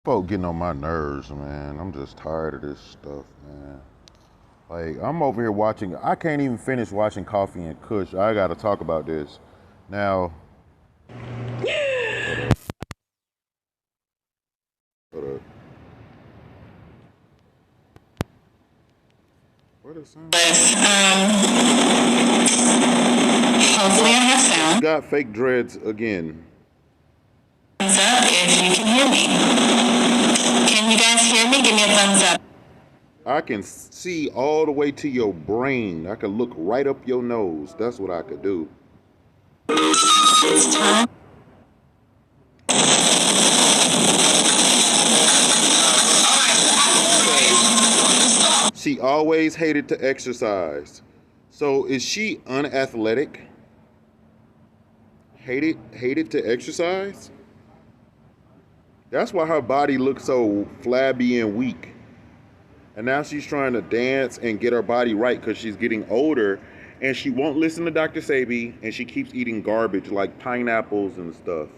Folk getting on my nerves, man. I'm just tired of this stuff, man. Like, I'm over here watching, I can't even finish watching Coffee and Kush. I gotta talk about this. Now, hold up. What is sound? Hopefully I have sound. Got fake dreads again. Thumbs up if you can hear me. Can you guys hear me? Give me a thumbs up. I can see all the way to your brain. I can look right up your nose. That's what I could do. It's time. She always hated to exercise. So is she unathletic? Hated to exercise? That's why her body looks so flabby and weak. And now she's trying to dance and get her body right because she's getting older and she won't listen to Dr. Sebi and she keeps eating garbage like pineapples and stuff,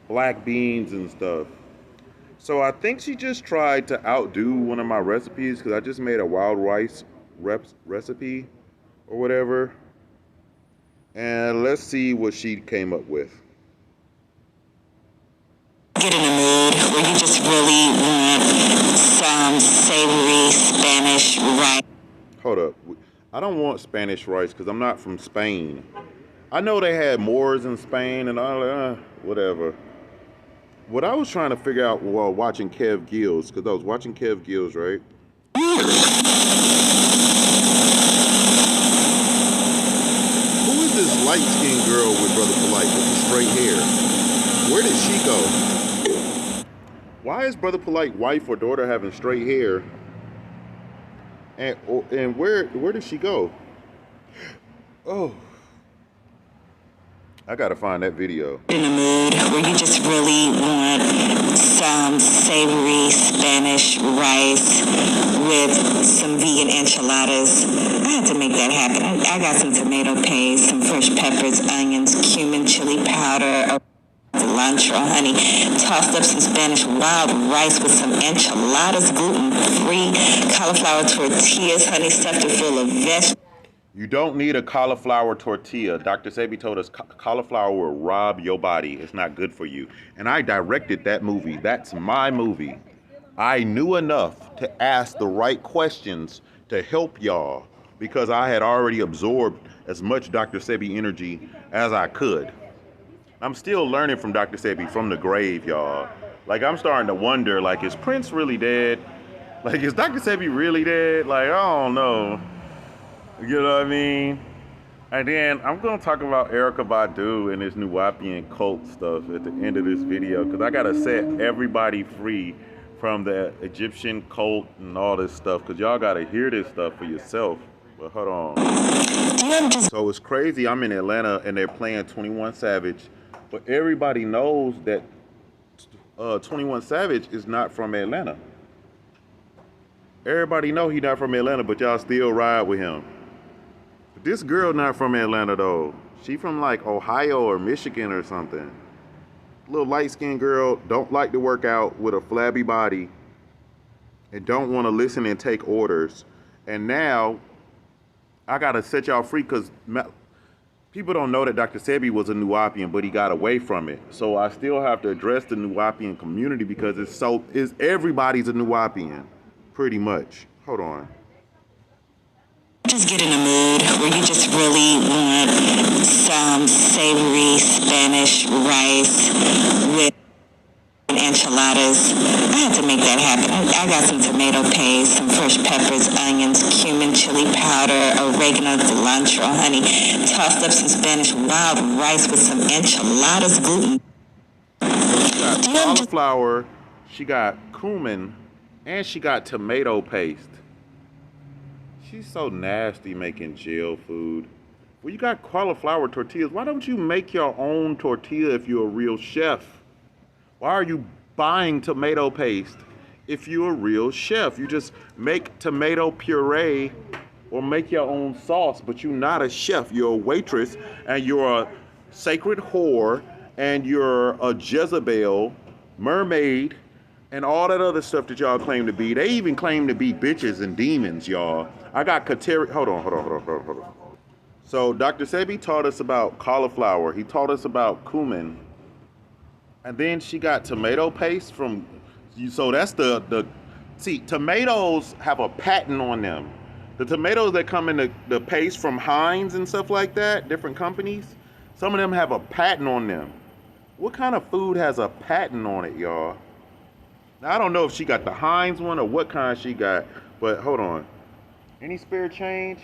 black beans and stuff. So I think she just tried to outdo one of my recipes because I just made a wild rice recipe or whatever. And let's see what she came up with. Get in a mood where you just really want some savory Spanish rice. Hold up. I don't want Spanish rice because I'm not from Spain. I know they had Moors in Spain and all whatever. What I was trying to figure out while watching Kev Gills, because I was watching Kev Gills, right? Who is this light-skinned girl with Brother Polight with the straight hair? Where did she go? Why is Brother Polight wife or daughter having straight hair? And where did she go? Oh. I gotta find that video. In a mood where you just really want some savory Spanish rice with some vegan enchiladas. I had to make that happen. I got some tomato paste, some fresh peppers, onions, cumin, chili powder, cilantro, honey. Tossed up some Spanish wild rice with some enchiladas, gluten-free, cauliflower tortillas, honey, stuffed it full of vegetables. You don't need a cauliflower tortilla. Dr. Sebi told us cauliflower will rob your body. It's not good for you. And I directed that movie. That's my movie. I knew enough to ask the right questions to help y'all because I had already absorbed as much Dr. Sebi energy as I could. I'm still learning from Dr. Sebi from the grave, y'all. Like, I'm starting to wonder, like, is Prince really dead? Like, is Dr. Sebi really dead? Like, I don't know. You know what I mean? And then I'm going to talk about erykah Badu and this Nuwapian cult stuff at the end of this video because I got to set everybody free from the Egyptian cult and all this stuff because y'all got to hear this stuff for yourself. But hold on. So it's crazy. I'm in Atlanta and they're playing 21 Savage, but everybody knows that 21 Savage is not from Atlanta. Everybody know he not from Atlanta, but y'all still ride with him. This girl not from Atlanta though. She from like Ohio or Michigan or something. Little light-skinned girl, don't like to work out with a flabby body and don't want to listen and take orders. And now I gotta set y'all free because people don't know that Dr. Sebi was a Nuwapian, but he got away from it. So I still have to address the Nuwapian community because everybody's a Nuwapian, pretty much. Hold on. Just get in a mood where you just really want some savory Spanish rice with enchiladas. I had to make that happen. I got some tomato paste, some fresh peppers, onions, cumin, chili powder, oregano, cilantro, honey. Tossed up some Spanish wild rice with some enchiladas, gluten. She got cauliflower, she got cumin, and she got tomato paste. She's so nasty making jail food. Well, you got cauliflower tortillas. Why don't you make your own tortilla if you're a real chef? Why are you buying tomato paste if you're a real chef? You just make tomato puree or make your own sauce, but you're not a chef. You're a waitress and you're a sacred whore and you're a Jezebel, mermaid, and all that other stuff that y'all claim to be. They even claim to be bitches and demons, y'all. I got Kateri. Hold on. So Dr. Sebi taught us about cauliflower. He taught us about cumin. And then she got tomato paste from, so that's see, tomatoes have a patent on them. The tomatoes that come in the paste from Heinz and stuff like that, different companies, some of them have a patent on them. What kind of food has a patent on it, y'all? Now, I don't know if she got the Heinz one or what kind she got, but hold on. Any spare change?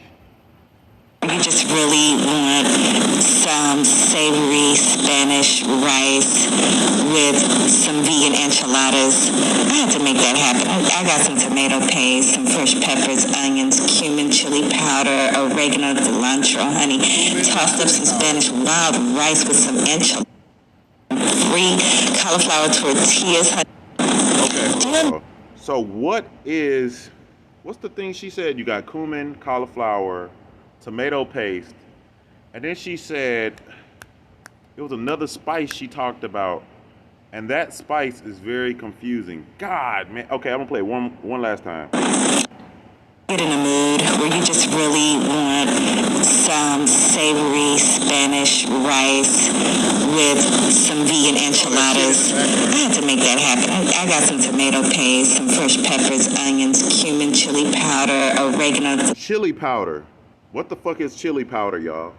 You just really want some savory Spanish rice with some vegan enchiladas. I had to make that happen. I got some tomato paste, some fresh peppers, onions, cumin, chili powder, oregano, cilantro, honey. Tossed up some Spanish wild rice with some enchiladas. Free cauliflower tortillas, honey. Okay. So what's the thing she said? You got cumin, cauliflower, tomato paste, and then she said it was another spice she talked about, and that spice is very confusing. God, man. Okay, I'm gonna play one last time. Get in a mood where you just really want some savory Spanish rice with some vegan enchiladas. I had to make that happen. I got some tomato paste, some fresh peppers, onions, cumin, chili powder, oregano. Chili powder. What the fuck is chili powder, y'all?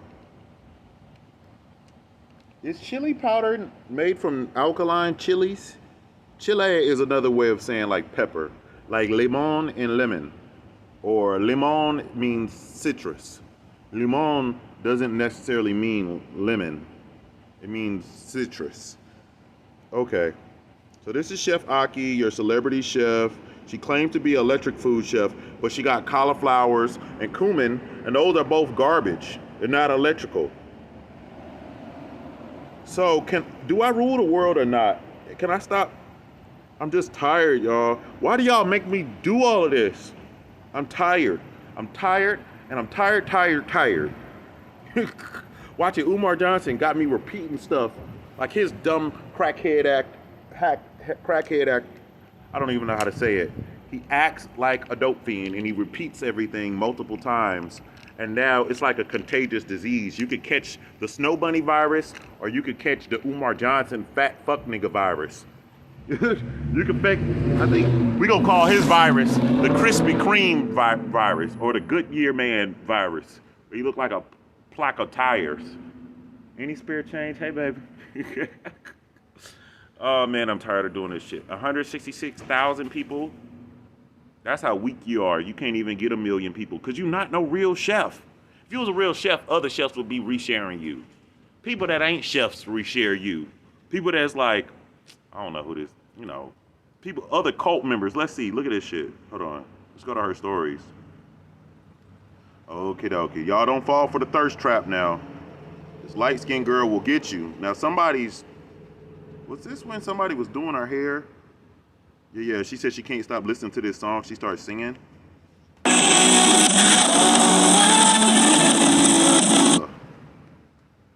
Is chili powder made from alkaline chilies? Chile is another way of saying like pepper, like limon and lemon. Or limon means citrus. Limon doesn't necessarily mean lemon. It means citrus. Okay. So this is Chef Aki, your celebrity chef. She claimed to be an electric food chef, but she got cauliflowers and cumin, and those are both garbage. They're not electrical. So do I rule the world or not? Can I stop? I'm just tired, y'all. Why do y'all make me do all of this? I'm tired. I'm tired, and I'm tired. Watching Umar Johnson got me repeating stuff like his dumb crackhead act. I don't even know how to say it. He acts like a dope fiend, and he repeats everything multiple times. And now it's like a contagious disease. You could catch the snow bunny virus, or you could catch the Umar Johnson fat fuck nigga virus. You can fake, I think we gonna call his virus the Krispy Kreme virus, or the Goodyear Man virus. He look like a plaque of tires. Any spare change? Hey, baby. Oh, man, I'm tired of doing this shit. 166,000 people. That's how weak you are. You can't even get 1 million people because you're not no real chef. If you was a real chef, other chefs would be resharing you. People that ain't chefs reshare you. People that's like, I don't know who this, people, other cult members. Let's see. Look at this shit. Hold on. Let's go to her stories. Okay, dokie. Y'all don't fall for the thirst trap now. This light-skinned girl will get you. Now, was this when somebody was doing her hair? Yeah, she said she can't stop listening to this song. She started singing.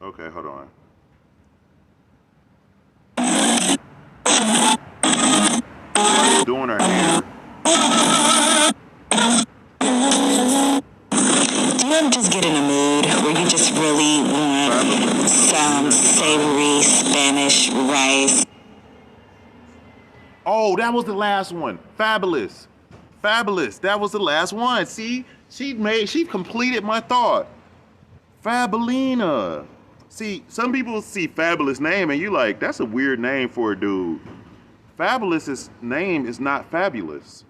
Okay, hold on. Doing her hair. Do you ever just get in a mood where you just really want some savory Spanish rice? Oh, that was the last one. Fabulous. That was the last one. See, she completed my thought. Fabulina. See, some people see Fabulous name and you like, that's a weird name for a dude. Fabulous's name is not Fabulous.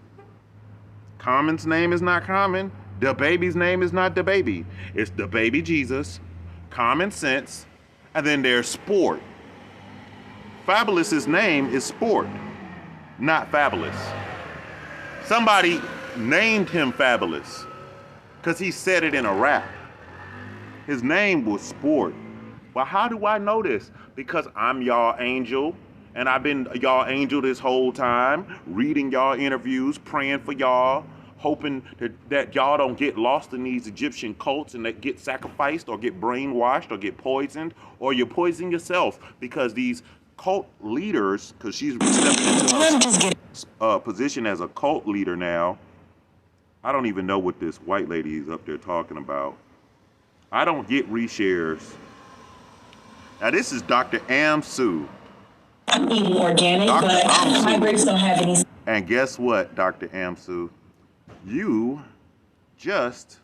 Common's name is not Common. The baby's name is not the baby. It's the baby Jesus, Common Sense, and then there's Sport. Fabulous's name is Sport, not Fabulous. Somebody named him Fabulous because he said it in a rap. His name was Sport. Well, how do I know this? Because I'm y'all angel, and I've been y'all angel this whole time, reading y'all interviews, praying for y'all, hoping that y'all don't get lost in these Egyptian cults and that get sacrificed or get brainwashed or get poisoned, or you poison yourself because these cult leaders, because she's stepping into position as a cult leader now. I don't even know what this white lady is up there talking about. I don't get reshares. Now this is Dr. Amsu. I'm eating organic, Dr. but Amsu. my grapes don't have any. And guess what, Dr. Amsu? You just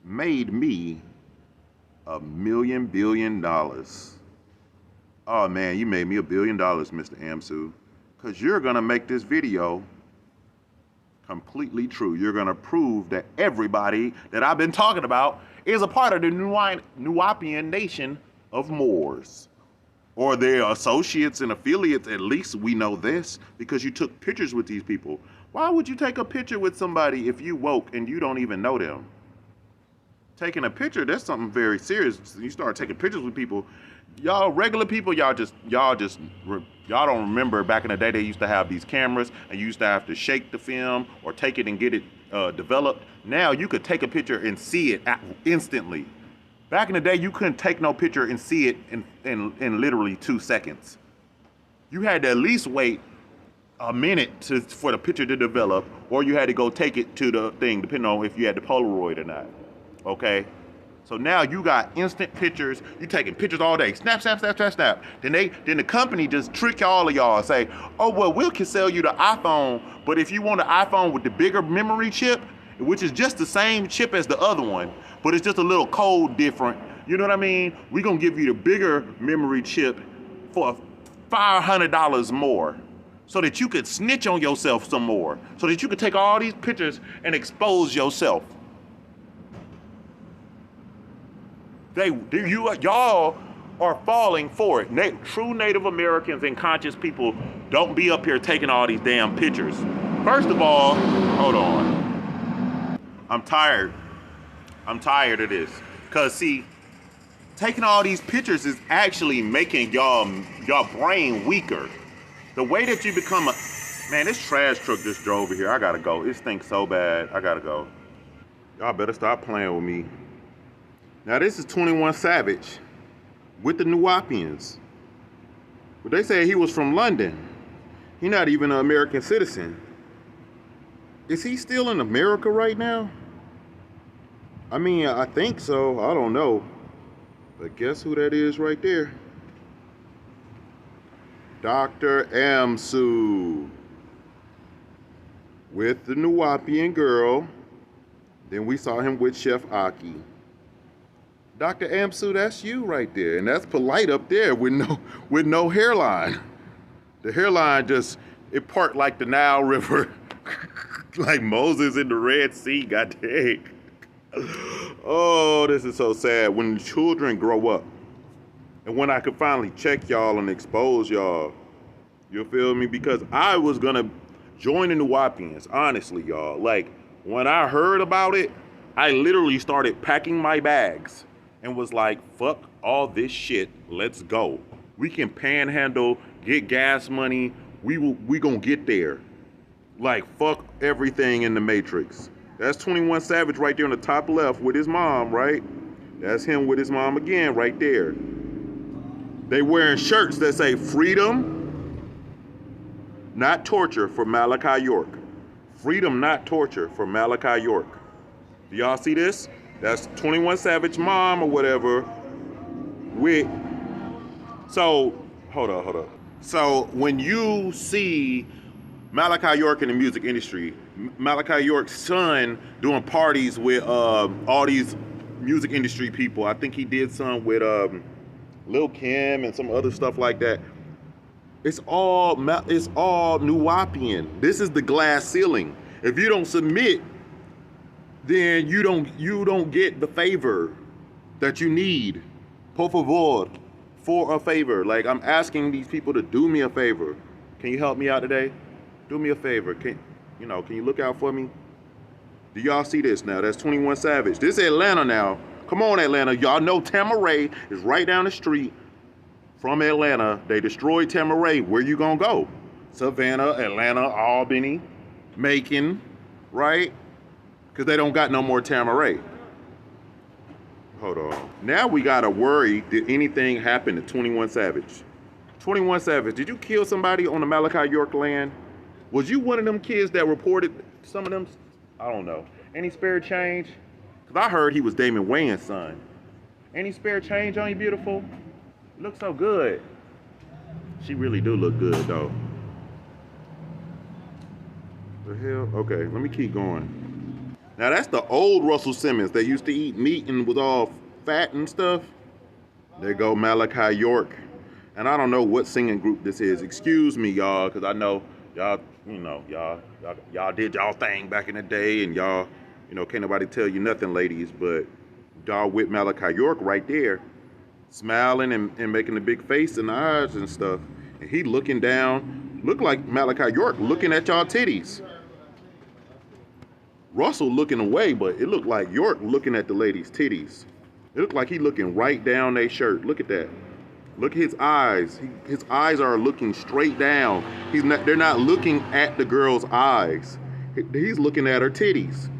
made me $1 billion. Oh man, you made me $1 billion, Mr. Amsu. Because you're gonna make this video completely true. You're gonna prove that everybody that I've been talking about is a part of the Nuwapian nation of Moors. Or their associates and affiliates. At least we know this because you took pictures with these people. Why would you take a picture with somebody if you woke and you don't even know them? Taking a picture, that's something very serious. You start taking pictures with people. Y'all regular people, y'all don't remember back in the day they used to have these cameras and you used to have to shake the film or take it and get it developed. Now you could take a picture and see it instantly. Back in the day, you couldn't take no picture and see it in literally 2 seconds. You had to at least wait a minute for the picture to develop, or you had to go take it to the thing, depending on if you had the Polaroid or not. Okay? So now you got instant pictures. You taking pictures all day. Snap, snap, snap, snap, snap. Then the company just trick all of y'all and say, oh, well, we can sell you the iPhone, but if you want an iPhone with the bigger memory chip, which is just the same chip as the other one, but it's just a little code different. You know what I mean? We're going to give you the bigger memory chip for $500 more so that you could snitch on yourself some more, so that you could take all these pictures and expose yourself. Y'all are falling for it. True Native Americans and conscious people don't be up here taking all these damn pictures. First of all, hold on. I'm tired of this. Cause see, taking all these pictures is actually making y'all brain weaker. The way that you become man, this trash truck just drove over here. I gotta go. It stinks so bad. I gotta go. Y'all better stop playing with me. Now this is 21 Savage with the Nuwapians. But they say he was from London. He's not even an American citizen. Is he still in America right now? I mean, I think so. I don't know. But guess who that is right there? Dr. Amsu. With the Nuwapian girl. Then we saw him with Chef Aki. Dr. Amsu, that's you right there. And that's Polight up there with no hairline. The hairline just, it part like the Nile River. Like Moses in the Red Sea, god dang. Oh, this is so sad. When children grow up, and when I could finally check y'all and expose y'all, you feel me? Because I was gonna join the Nuwapians, honestly, y'all. Like, when I heard about it, I literally started packing my bags and was like, fuck all this shit, let's go. We can panhandle, get gas money, we gonna get there. Like, fuck everything in the Matrix. That's 21 Savage right there on the top left with his mom, right? That's him with his mom again right there. They wearing shirts that say freedom, not torture for Malachi York. Freedom, not torture for Malachi York. Do y'all see this? That's 21 Savage mom or whatever with, so, hold up. So when you see Malachi York in the music industry, Malachi York's son doing parties with all these music industry people. I think he did some with Lil Kim and some other stuff like that. It's all Nuwapian. This is the glass ceiling. If you don't submit, then you don't get the favor that you need. Por favor, for a favor. Like, I'm asking these people to do me a favor. Can you help me out today? Do me a favor. Can you look out for me? Do y'all see this now? That's 21 Savage. This is Atlanta now. Come on, Atlanta. Y'all know Tamaray is right down the street from Atlanta. They destroyed Tamaray. Where you gonna go? Savannah, Atlanta, Albany, Macon, right? Because they don't got no more Tamaray. Hold on. Now we gotta worry, did anything happen to 21 Savage? 21 Savage, did you kill somebody on the Malachi York land? Was you one of them kids that reported some of them? I don't know. Any spare change? Because I heard he was Damon Wayans' son. Any spare change on you, beautiful? You look so good. She really do look good, though. The hell? Okay, let me keep going. Now, that's the old Russell Simmons that used to eat meat and was all fat and stuff. There go Malachi York. And I don't know what singing group this is. Excuse me, y'all, because I know y'all, you know, y'all did y'all thing back in the day, and y'all, you know, can't nobody tell you nothing, ladies, but y'all with Malachi York right there, smiling and making a big face and eyes and stuff. And he looking down, look like Malachi York looking at y'all titties. Russell looking away, but it looked like York looking at the ladies' titties. It looked like he looking right down their shirt. Look at that. Look at his eyes. His eyes are looking straight down. They're not looking at the girl's eyes. He's looking at her titties.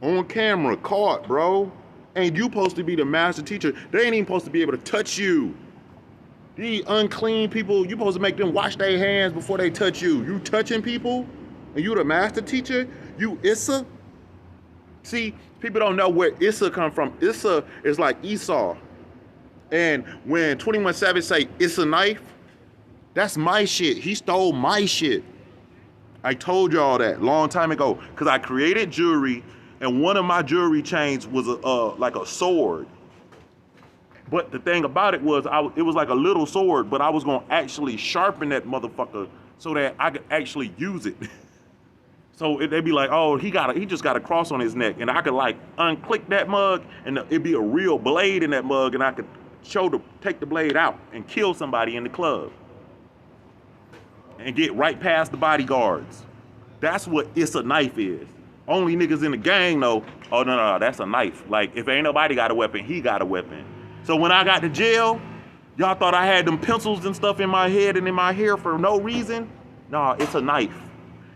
On camera, caught, bro. Ain't you supposed to be the master teacher? They ain't even supposed to be able to touch you. These unclean people, you supposed to make them wash their hands before they touch you. You touching people? And you the master teacher? You Issa? See, people don't know where Issa come from. Issa is like Esau. And when 21 Savage say, it's a knife, that's my shit. He stole my shit. I told y'all that long time ago, because I created jewelry, and one of my jewelry chains was like a sword. But the thing about it was, it was like a little sword, but I was going to actually sharpen that motherfucker so that I could actually use it. So they'd be like, oh, he just got a cross on his neck, and I could like unclick that mug, and it'd be a real blade in that mug, and I could take the blade out and kill somebody in the club and get right past the bodyguards. That's what it's a knife is. Only niggas in the gang know, oh no, that's a knife. Like if ain't nobody got a weapon, he got a weapon. So when I got to jail, y'all thought I had them pencils and stuff in my head and in my hair for no reason. No, it's a knife.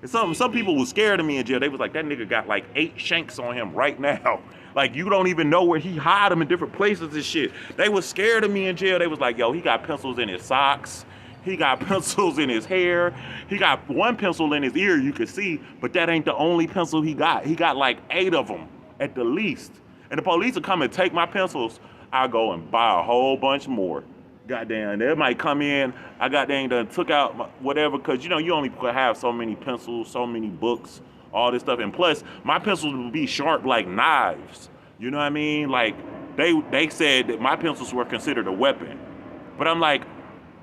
And some people was scared of me in jail. They was like, that nigga got like 8 shanks on him right now. Like, you don't even know where he hide them in different places and shit. They was scared of me in jail. They was like, yo, he got pencils in his socks. He got pencils in his hair. He got one pencil in his ear you could see, but that ain't the only pencil he got. He got like 8 of them at the least. And the police will come and take my pencils. I'll go and buy a whole bunch more. Goddamn, they might come in, I done took out whatever, because you know, you only could have so many pencils, so many books, all this stuff. And plus, my pencils would be sharp like knives. You know what I mean? Like, they said that my pencils were considered a weapon. But I'm like,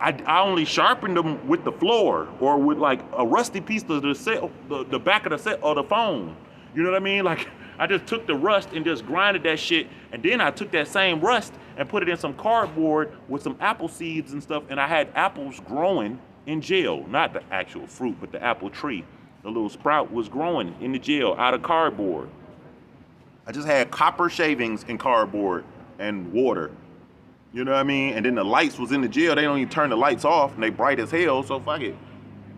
I only sharpened them with the floor or with like a rusty piece of the back of the set or the phone. You know what I mean? Like, I just took the rust and just grinded that shit, and then I took that same rust and put it in some cardboard with some apple seeds and stuff, and I had apples growing in jail. Not the actual fruit, but the apple tree. The little sprout was growing in the jail out of cardboard. I just had copper shavings in cardboard and water. You know what I mean? And then the lights was in the jail. They don't even turn the lights off, and they bright as hell, so fuck it.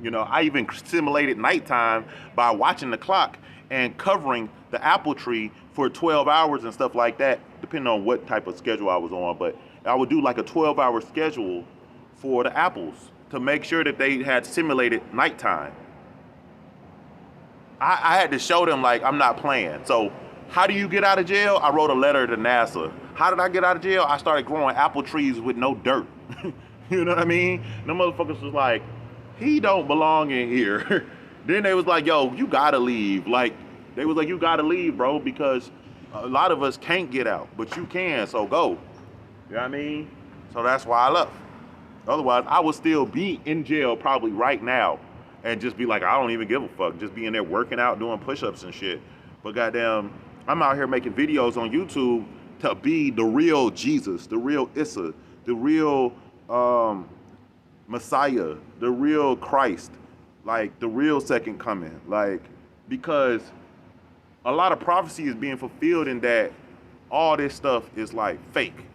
You know, I even simulated nighttime by watching the clock and covering the apple tree for 12 hours and stuff like that, depending on what type of schedule I was on. But I would do like a 12-hour schedule for the apples to make sure that they had simulated nighttime. I had to show them, like, I'm not playing. So how do you get out of jail? I wrote a letter to NASA. How did I get out of jail? I started growing apple trees with no dirt. You know what I mean? The motherfuckers was like, he don't belong in here. Then they was like, yo, you gotta leave. Like, they was like, you gotta leave, bro, because a lot of us can't get out, but you can, so go. You know what I mean? So that's why I left. Otherwise, I would still be in jail probably right now and just be like, I don't even give a fuck. Just be in there working out, doing push-ups and shit. But goddamn, I'm out here making videos on YouTube to be the real Jesus, the real Issa, the real Messiah, the real Christ, like the real second coming. Like, because a lot of prophecy is being fulfilled in that all this stuff is like fake.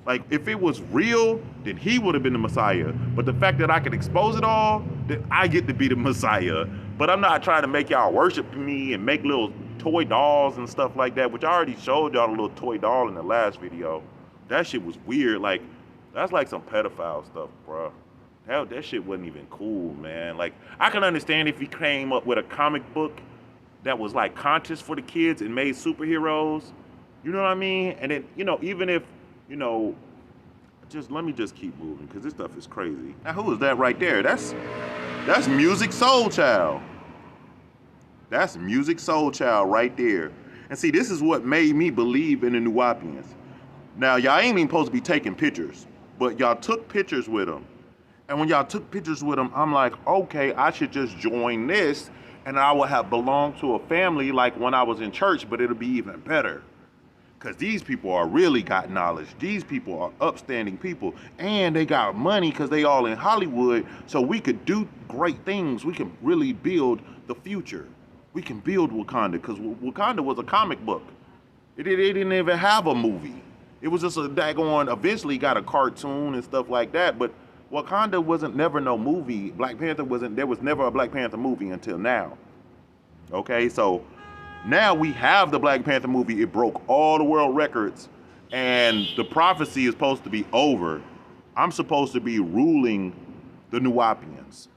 Like, if it was real, then he would have been the Messiah. But the fact that I can expose it all, then I get to be the Messiah. But I'm not trying to make y'all worship me and make little toy dolls and stuff like that, which I already showed y'all a little toy doll in the last video. That shit was weird. Like, that's like some pedophile stuff, bro. That shit wasn't even cool, man. Like, I can understand if he came up with a comic book that was like conscious for the kids and made superheroes. You know what I mean? And then, even if, you know, just let me just keep moving because this stuff is crazy. Now, who is that right there? That's Music Soul Child. That's Music Soul Child right there. And see, this is what made me believe in the Nuwapians. Now, y'all ain't even supposed to be taking pictures, but y'all took pictures with them. And when y'all took pictures with them, I'm like, okay, I should just join this, and I would have belonged to a family like when I was in church, but it'll be even better. Because these people are really got knowledge. These people are upstanding people. And they got money because they all in Hollywood. So we could do great things. We can really build the future. We can build Wakanda because Wakanda was a comic book. It didn't even have a movie. It was just a daggone, eventually got a cartoon and stuff like that. But Wakanda wasn't never no movie. Black Panther there was never a Black Panther movie until now. Okay, so now we have the Black Panther movie. It broke all the world records, and the prophecy is supposed to be over. I'm supposed to be ruling the Nuwapians.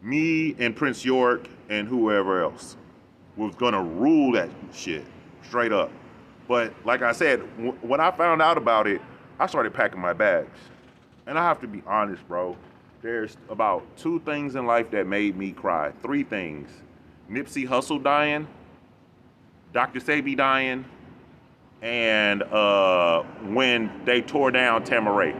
Me and Prince York and whoever else was gonna rule that shit straight up. But like I said, when I found out about it, I started packing my bags. And I have to be honest, bro. There's about 2 things in life that made me cry. 3 things. Nipsey Hussle dying, Dr. Sebi dying, and when they tore down Tamaray.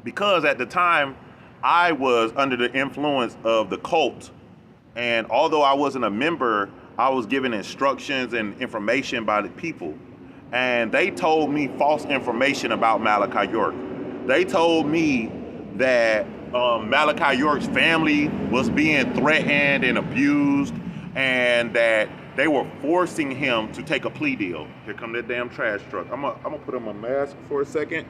Because at the time, I was under the influence of the cult. And although I wasn't a member, I was given instructions and information by the people. And they told me false information about Malachi York. They told me that Malachi York's family was being threatened and abused, and that they were forcing him to take a plea deal. Here come that damn trash truck. I'm gonna put on my mask for a second,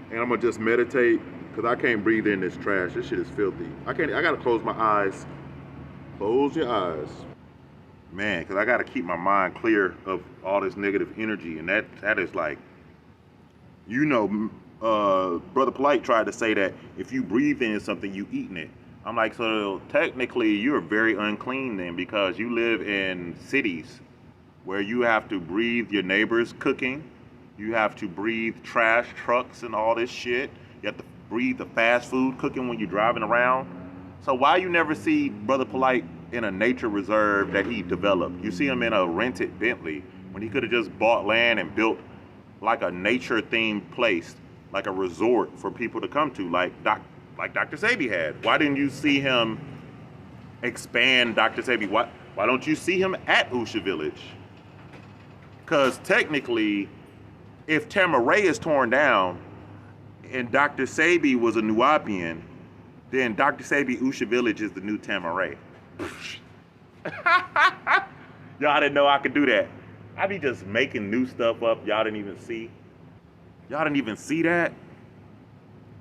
and I'm gonna just meditate, because I can't breathe in this trash. This shit is filthy. I gotta close my eyes. Close your eyes. Man, because I gotta keep my mind clear of all this negative energy, and that is like, Brother Polight tried to say that if you breathe in something, you eating it. I'm like, so technically you're very unclean then, because you live in cities where you have to breathe your neighbors cooking. You have to breathe trash trucks and all this shit. You have to breathe the fast food cooking when you're driving around. So why you never see Brother Polight in a nature reserve that he developed? You see him in a rented Bentley when he could have just bought land and built like a nature-themed place, like a resort for people to come to, like Dr. Sebi had. Why didn't you see him expand Dr. Sebi? Why don't you see him at Usha Village? Because technically, if Tamaray is torn down and Dr. Sebi was a Nuwapian, then Dr. Sebi Usha Village is the new Tamaray. Y'all didn't know I could do that. I be just making new stuff up y'all didn't even see. Y'all didn't even see that?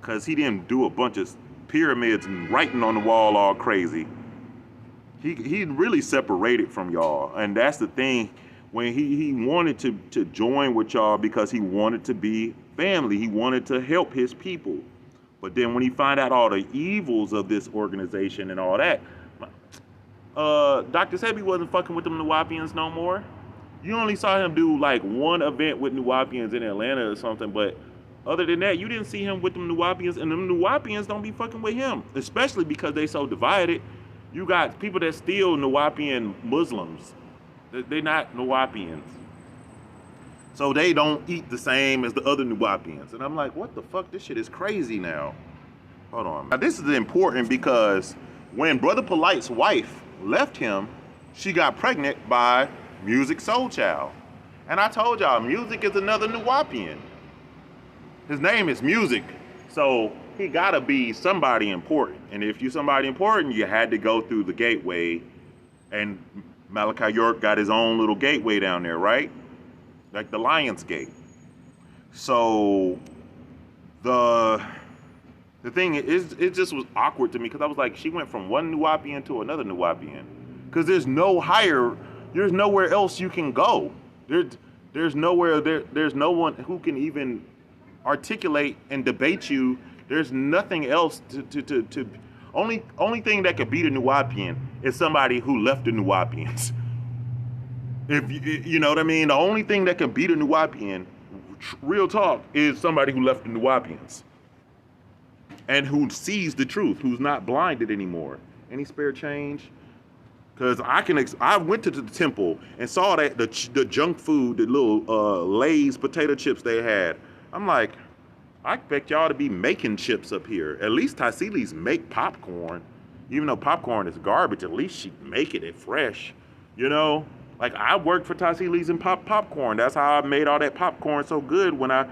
Because he didn't do a bunch of pyramids and writing on the wall all crazy. He really separated from y'all. And that's the thing. When he wanted to join with y'all because he wanted to be family. He wanted to help his people. But then when he found out all the evils of this organization and all that, Dr. Sebi wasn't fucking with them Nuwapians no more. You only saw him do like one event with Nuwapians in Atlanta or something, but other than that, you didn't see him with them Nuwapians, and them Nuwapians don't be fucking with him, especially because they so divided. You got people that steal Nuwapian Muslims. They're not Nuwapians. So they don't eat the same as the other Nuwapians. And I'm like, what the fuck? This shit is crazy now. Hold on. Now this is important because when Brother Polight's wife left him, she got pregnant by Music Soul Child. And I told y'all, Music is another Nuwapian. His name is Music. So he gotta be somebody important. And if you're somebody important, you had to go through the gateway. And Malachi York got his own little gateway down there, right? Like the Lion's Gate. So the thing is, it just was awkward to me because I was like, she went from one Nuwapian to another Nuwapian. Because there's nowhere else you can go. There's no one who can even articulate and debate you There's nothing else to only thing that could beat a Nuwapian is somebody who left the Nuwapians. If you know what I mean, the only thing that can beat a Nuwapian, real talk, is somebody who left the Nuwapians and who sees the truth, who's not blinded anymore. Any spare change? Because I went to the temple and saw that the junk food, the little Lay's potato chips they had. I'm like, I expect y'all to be making chips up here. At least Taisili's make popcorn. Even though popcorn is garbage, at least she making it fresh. You know? Like, I worked for Taisili's and popcorn. That's how I made all that popcorn so good when I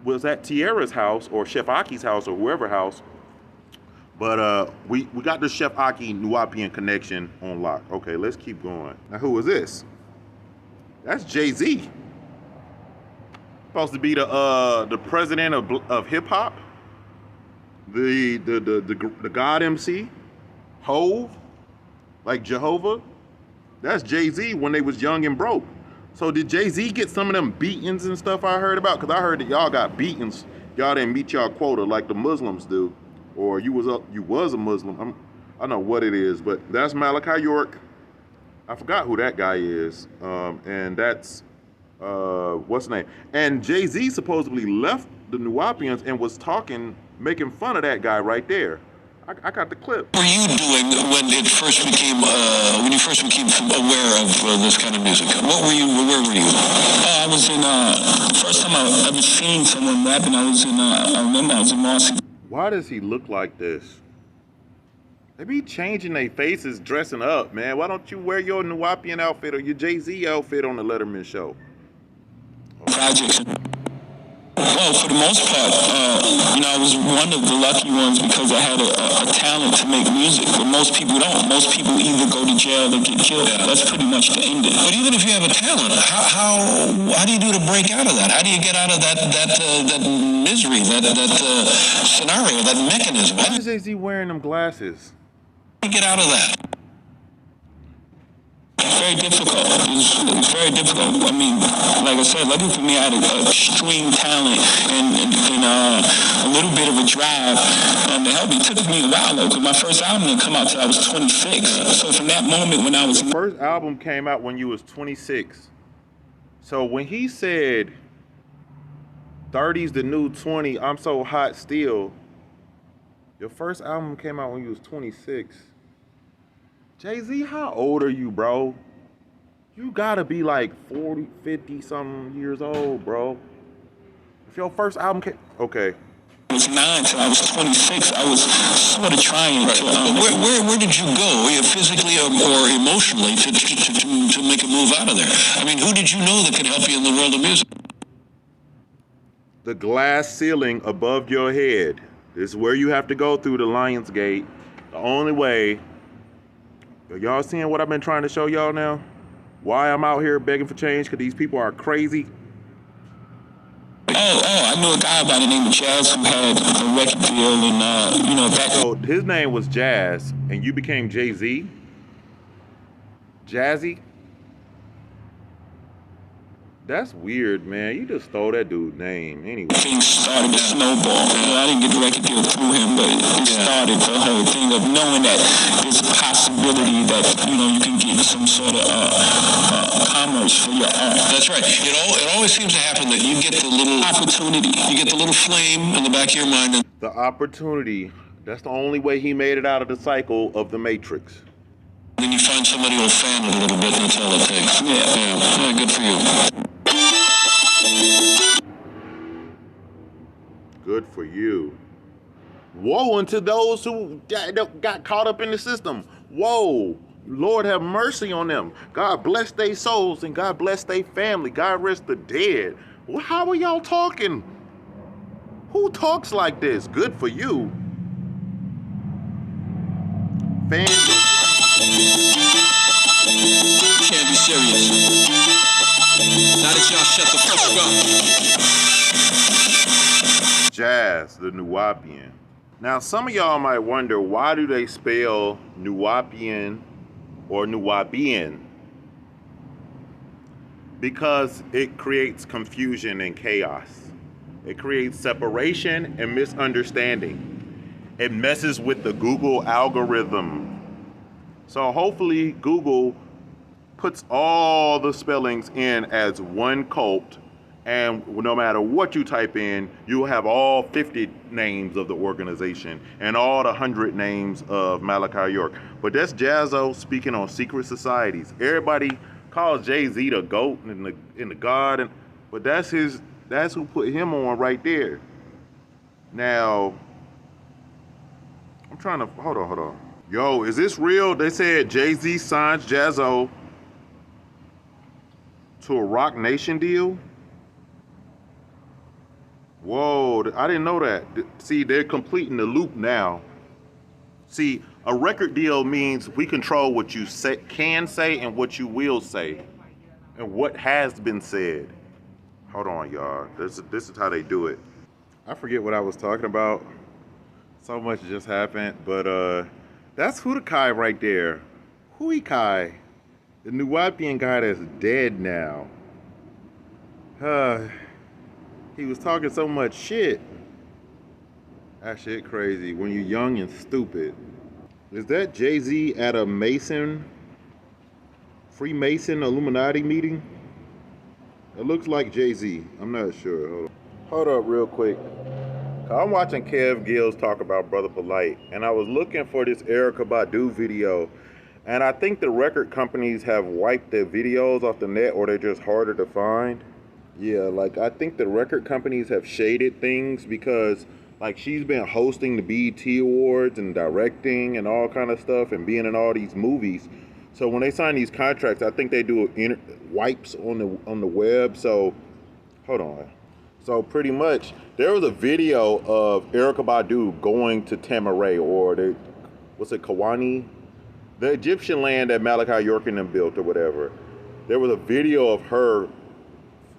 was at Tierra's house or Chef Aki's house or whoever's house. But we got the Chef Aki Nuwapian connection on lock. Okay, let's keep going. Now, who is this? That's Jay-Z. Supposed to be the president of hip hop. The God MC, Hove, like Jehovah. That's Jay-Z when they was young and broke. So did Jay-Z get some of them beatings and stuff I heard about? Because I heard that y'all got beatings. Y'all didn't meet y'all quota like the Muslims do. Or you was a Muslim. I don't know what it is, but that's Malachi York. I forgot who that guy is. And that's, what's the name? And Jay-Z supposedly left the Nuwapians and was making fun of that guy right there. I got the clip. What were you doing when you first became aware of this kind of music? Where were you? I was in, the first time I ever seen someone rapping, I remember I was in Marcy. Why does he look like this? They be changing their faces, dressing up, man. Why don't you wear your Nuwapian outfit or your Jay-Z outfit on the Letterman show? Projects. Well, for the most part, I was one of the lucky ones because I had a talent to make music, but most people don't. Most people either go to jail or get killed. That's pretty much the end of it. But even if you have a talent, how do you do to break out of that? How do you get out of that misery, that scenario, that mechanism? Why is Jay-Z wearing them glasses? How do you get out of that? Very difficult. It's very difficult. I mean, like I said, luckily for me, I had an extreme talent and a little bit of a drive to help me. It took me a while though, because my first album didn't come out till I was 26. So from that moment when I was... The first album came out when you was 26. So when he said 30's the new 20, I'm so hot still, your first album came out when you was 26. Jay-Z, how old are you, bro? You gotta be like 40, 50 something years old, bro. If your first album came... Okay. I was 9 till I was 26. I was sort of trying to... Where did you go, physically or emotionally, to make a move out of there? I mean, who did you know that could help you in the world of music? The glass ceiling above your head. This is where you have to go through the Lion's Gate. The only way... Are y'all seeing what I've been trying to show y'all now? Why I'm out here begging for change? Because these people are crazy. I knew a guy by the name of Jazz who had a record deal and, back... So his name was Jazz, and you became Jay-Z? Jazzy? That's weird, man. You just stole that dude's name anyway. Things started to snowball. I didn't get the record deal through him, but it started the whole thing of knowing that there's a possibility that, you can get some sort of commerce for your art. That's right. It always seems to happen that you get the little opportunity. You get the little flame in the back of your mind. The opportunity. That's the only way he made it out of the cycle of the Matrix. Then you find somebody who'll fan it a little bit, and that's all it takes. Yeah, good for you. Good for you. Woe unto those who got caught up in the system. Woe. Lord have mercy on them. God bless their souls and God bless their family. God rest the dead. Well, how are y'all talking? Who talks like this? Good for you. Fans. Can't be serious. Now that y'all shut the fuck up. Jazz, the Nuwapian. Now, some of y'all might wonder, why do they spell Nuwapian or Nuwabian? Because it creates confusion and chaos. It creates separation and misunderstanding. It messes with the Google algorithm. So hopefully Google puts all the spellings in as one cult, and no matter what you type in, you'll have all 50 names of the organization and all the 100 names of Malachi York. But that's Jazzo speaking on secret societies. Everybody calls Jay-Z the GOAT and the God, but that's who put him on right there. Now, I'm trying to, hold on. Yo, is this real? They said Jay-Z signs Jazzo to a Rock Nation deal? Whoa, I didn't know that. See, they're completing the loop now. See, a record deal means we control what you can say and what you will say and what has been said. Hold on, y'all. This is how they do it. I forget what I was talking about. So much just happened, but that's Hudakai right there. Huikai, the Nuwapian guy that's dead now. He was talking so much shit. That shit crazy when you're young and stupid. Is that Jay-Z at a Freemason Illuminati meeting? It looks like Jay-Z. I'm not sure. Hold up real quick. I'm watching Kev Gills talk about Brother Polight, and I was looking for this erykah Badu video, and I think the record companies have wiped their videos off the net, or they're just harder to find. Yeah, like I think the record companies have shaded things because like she's been hosting the BET Awards and directing and all kind of stuff and being in all these movies. So when they sign these contracts, I think they do wipes on the web. So hold on. So pretty much there was a video of erykah Badu going to Tamaray, or Kawani, the Egyptian land that Malachi York and them built or whatever. There was a video of her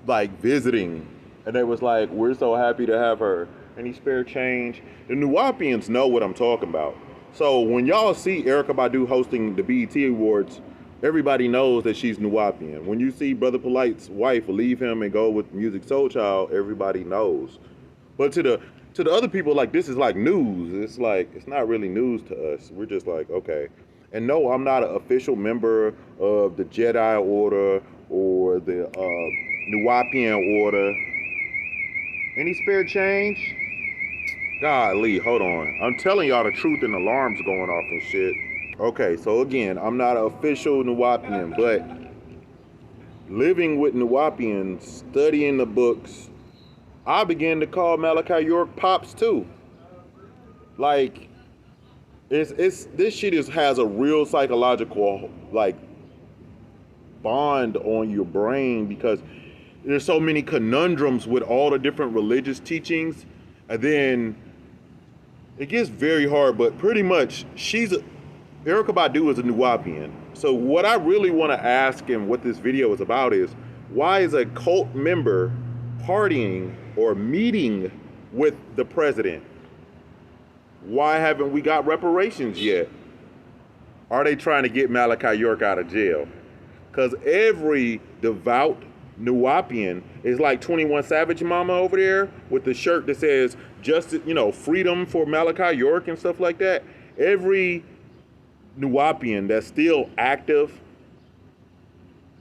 like visiting, and they was like, we're so happy to have her. Any spare change? The Nuwapians know what I'm talking about. So when y'all see erykah Badu hosting the BET Awards, everybody knows that she's Nuwapian. When you see Brother Polight's wife leave him and go with Music Soul Child, everybody knows. But to the other people, like, this is like news. It's like, it's not really news to us. We're just like, okay. And no, I'm not an official member of the Jedi Order or the Nuwapian Order. Any spare change? Golly, hold on. I'm telling y'all the truth, and alarms going off and shit. Okay, so again, I'm not an official Nuwapian, but living with Nuwapians, studying the books, I began to call Malachi York Pops too. Like, this shit has a real psychological like bond on your brain, because there's so many conundrums with all the different religious teachings, and then it gets very hard. But pretty much, erykah Badu is a Nuwapian. So what I really want to ask, and what this video is about, is why is a cult member partying or meeting with the president? Why haven't we got reparations yet? Are they trying to get Malachi York out of jail? Because every devout Nuwapian is like 21 Savage Mama over there with the shirt that says justice, freedom for Malachi York and stuff like that. Every Nuwapian that's still active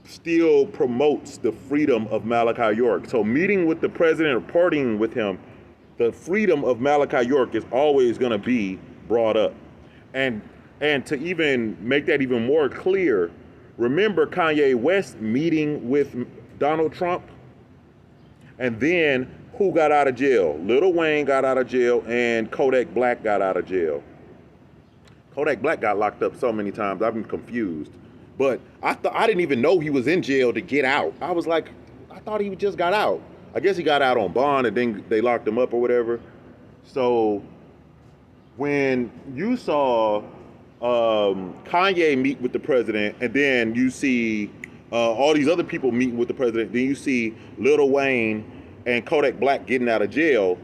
still promotes the freedom of Malachi York. So meeting with the president or partying with him, the freedom of Malachi York is always going to be brought up. And to even make that even more clear, remember Kanye West meeting with Donald Trump? And then who got out of jail? Lil Wayne got out of jail, and Kodak Black got out of jail. Kodak Black got locked up so many times, I've been confused. But I didn't even know he was in jail to get out. I was like, I thought he just got out. I guess he got out on bond, and then they locked him up or whatever. So when you saw Kanye meet with the president, and then you see all these other people meeting with the president, then you see Lil Wayne and Kodak Black getting out of jail,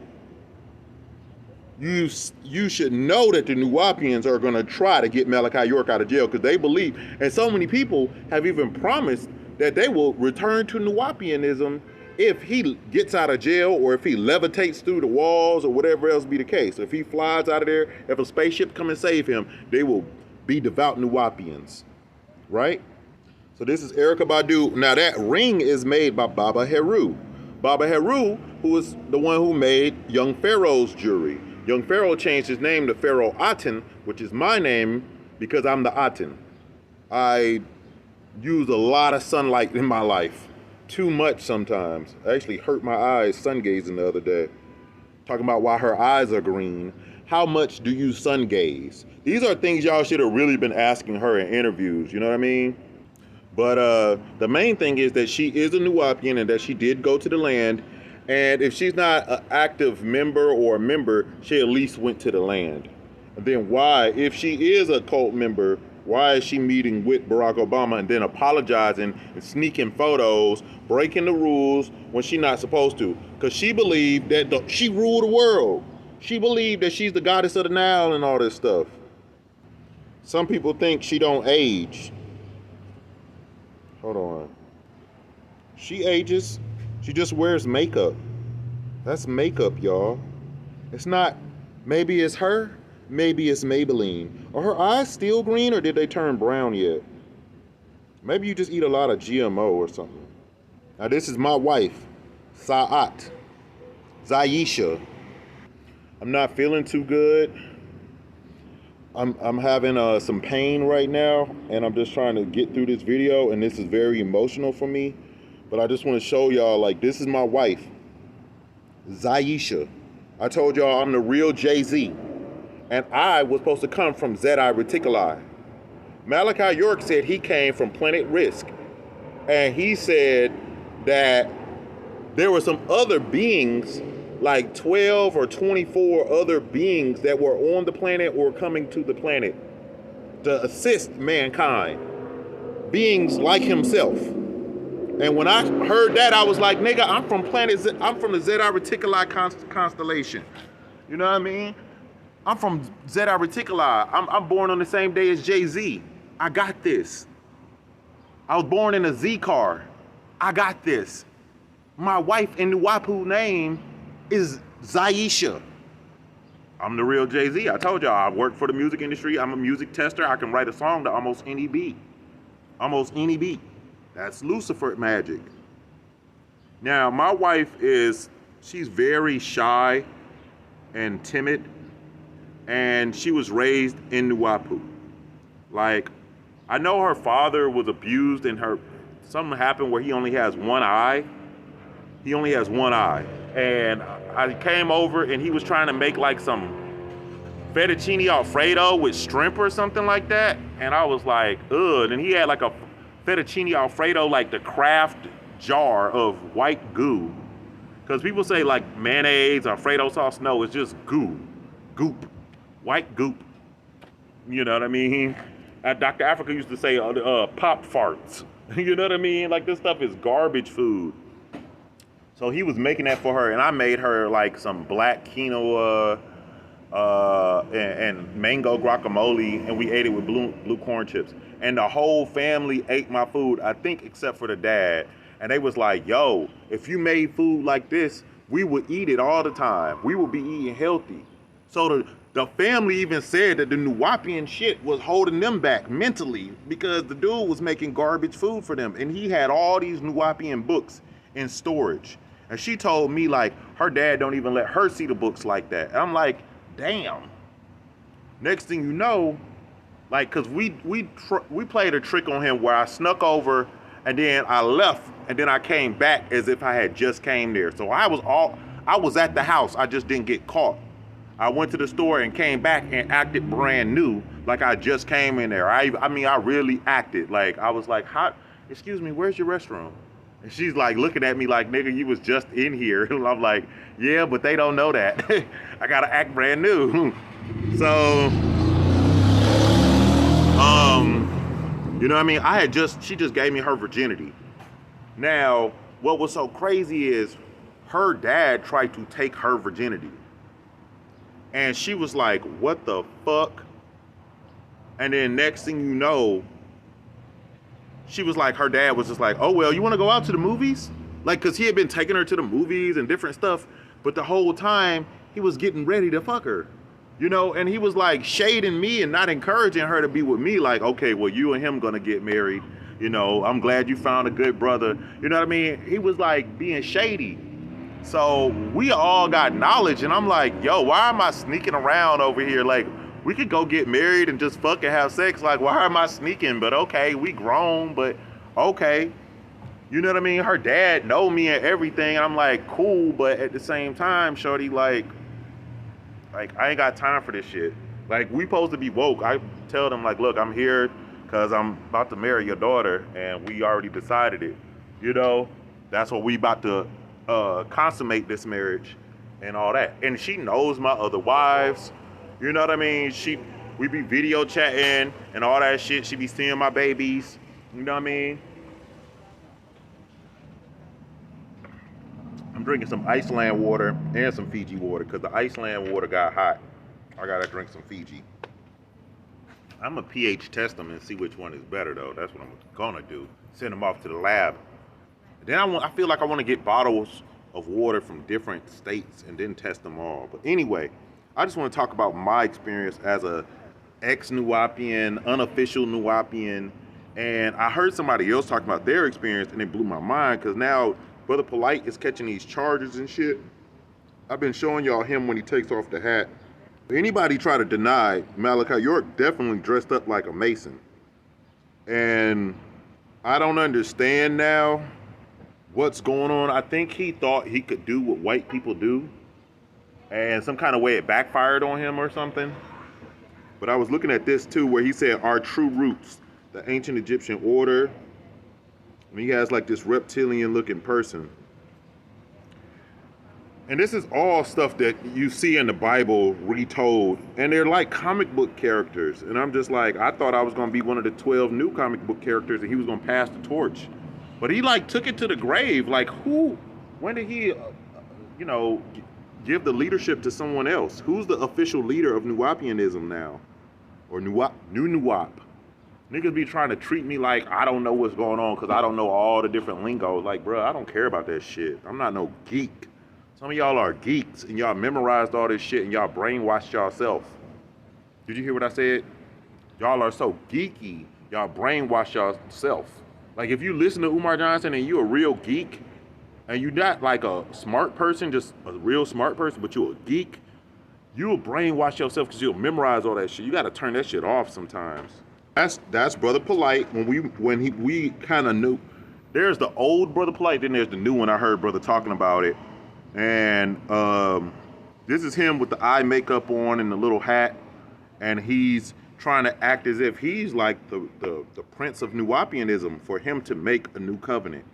you should know that the Nuwapians are going to try to get Malachi York out of jail, because they believe, and so many people have even promised that they will return to Nuwapianism if he gets out of jail or if he levitates through the walls or whatever else be the case. If he flies out of there, if a spaceship come and save him, they will be devout Nuwapians, right? So this is Erykah Badu. Now that ring is made by Baba Heru. Baba Heru, who is the one who made Young Pharaoh's jewelry. Young Pharaoh changed his name to Pharaoh Aten, which is my name because I'm the Aten. I use a lot of sunlight in my life. Too much sometimes. I actually hurt my eyes sun gazing the other day. Talking about why her eyes are green. How much do you sun gaze? These are things y'all should have really been asking her in interviews, you know what I mean? But the main thing is that she is a Nuwapian and that she did go to the land. And if she's not an active member or a member, she at least went to the land. And then why, if she is a cult member, why is she meeting with Barack Obama and then apologizing and sneaking photos, breaking the rules when she's not supposed to? Because she believed that she ruled the world. She believed that she's the goddess of the Nile and all this stuff. Some people think she don't age. Hold on. She ages. She just wears makeup. That's makeup, y'all. It's not, maybe it's her. Maybe it's Maybelline. Are her eyes still green or did they turn brown yet? Maybe you just eat a lot of GMO or something. Now this is my wife, Sa'at, Zaisha. I'm not feeling too good. I'm having some pain right now and I'm just trying to get through this video and this is very emotional for me. But I just want to show y'all, like, this is my wife, Zaisha. I told y'all I'm the real Jay-Z. And I was supposed to come from Zeti Reticuli. Malachi York said he came from Planet Risk. And he said that there were some other beings, like 12 or 24 other beings that were on the planet or coming to the planet to assist mankind. Beings like himself. And when I heard that, I was like, nigga, I'm from the Zeti Reticuli constellation. You know what I mean? I'm from Zeti Reticuli. I'm born on the same day as Jay-Z. I got this. I was born in a Z car. I got this. My wife in Nuwapu name is Zaisha. I'm the real Jay-Z. I told y'all I work for the music industry. I'm a music tester. I can write a song to almost any beat. Almost any beat. That's Lucifer magic. Now, my wife she's very shy and timid. And she was raised in Nuwapu. Like, I know her father was abused and something happened where he only has one eye. He only has one eye. And I came over and he was trying to make like some fettuccine Alfredo with shrimp or something like that. And I was like, ugh. And he had like a fettuccine Alfredo, like the Kraft jar of white goo. Because people say like mayonnaise, Alfredo sauce. No, it's just goo. Goop. White goop. You know what I mean? Dr. Africa used to say pop farts. You know what I mean? Like, this stuff is garbage food. So he was making that for her, and I made her like some black quinoa and mango guacamole, and we ate it with blue corn chips. And the whole family ate my food, I think except for the dad. And they was like, yo, if you made food like this, we would eat it all the time. We would be eating healthy. So the family even said that the Nuwapian shit was holding them back mentally because the dude was making garbage food for them. And he had all these Nuwapian books in storage. And she told me, like, her dad don't even let her see the books like that. And I'm like, damn. Next thing you know, like, because we played a trick on him where I snuck over and then I left and then I came back as if I had just came there. So I was at the house. I just didn't get caught. I went to the store and came back and acted brand new, like I just came in there. I mean, I really acted. Like, I was like, excuse me, where's your restroom? And she's like looking at me like, nigga, you was just in here. And I'm like, yeah, but they don't know that. I gotta act brand new. So, you know what I mean? She just gave me her virginity. Now, what was so crazy is her dad tried to take her virginity. And she was like, what the fuck? And then next thing you know, she was like, her dad was just like, oh, well, you want to go out to the movies? Like, cause he had been taking her to the movies and different stuff, but the whole time he was getting ready to fuck her, you know, and he was like shading me and not encouraging her to be with me. Like, okay, well, you and him gonna get married, you know, I'm glad you found a good brother. You know what I mean? He was like being shady. So we all got knowledge, and I'm like, yo, why am I sneaking around over here? Like, we could go get married and just fucking have sex. Like, why am I sneaking? But okay, we grown, but okay. You know what I mean? Her dad know me and everything. And I'm like, cool, but at the same time, shorty, like I ain't got time for this shit. Like, we supposed to be woke. I tell them, like, look, I'm here because I'm about to marry your daughter, and we already decided it. You know, that's what we about to consummate this marriage and all that. And she knows my other wives. You know what I mean? We be video chatting and all that shit. She be seeing my babies. You know what I mean? I'm drinking some Iceland water and some Fiji water because the Iceland water got hot. I gotta drink some Fiji. I'm gonna pH test them and see which one is better though. That's what I'm gonna do. Send them off to the lab. Then I feel like I want to get bottles of water from different states and then test them all. But anyway, I just want to talk about my experience as a ex-Nuwaubian, unofficial Nuwaubian, and I heard somebody else talking about their experience and it blew my mind because now Brother Polight is catching these charges and shit. I've been showing y'all him when he takes off the hat. Anybody try to deny Malachi York definitely dressed up like a Mason. And I don't understand now what's going on. I think he thought he could do what white people do. And some kind of way it backfired on him or something. But I was looking at this too where he said our true roots, the ancient Egyptian order. And he has like this reptilian looking person. And this is all stuff that you see in the Bible retold. And they're like comic book characters. And I'm just like, I thought I was going to be one of the 12 new comic book characters and he was going to pass the torch. But he like took it to the grave. Like when did he, give the leadership to someone else? Who's the official leader of Nuwaubianism now? Or New Nuwaup? Niggas be trying to treat me like I don't know what's going on because I don't know all the different lingo. Like, bro, I don't care about that shit. I'm not no geek. Some of y'all are geeks and y'all memorized all this shit and y'all brainwashed yourself. Did you hear what I said? Y'all are so geeky, y'all brainwash yourself. Like, if you listen to Umar Johnson and you're a real geek and you're not like a smart person, just a real smart person, but you're a geek, you'll brainwash yourself because you'll memorize all that shit. You got to turn that shit off sometimes. That's Brother Polight. When we kind of knew. There's the old Brother Polight, then there's the new one. I heard Brother talking about it. And this is him with the eye makeup on and the little hat. And he's trying to act as if he's like the prince of Nuwaubianism for him to make a new covenant.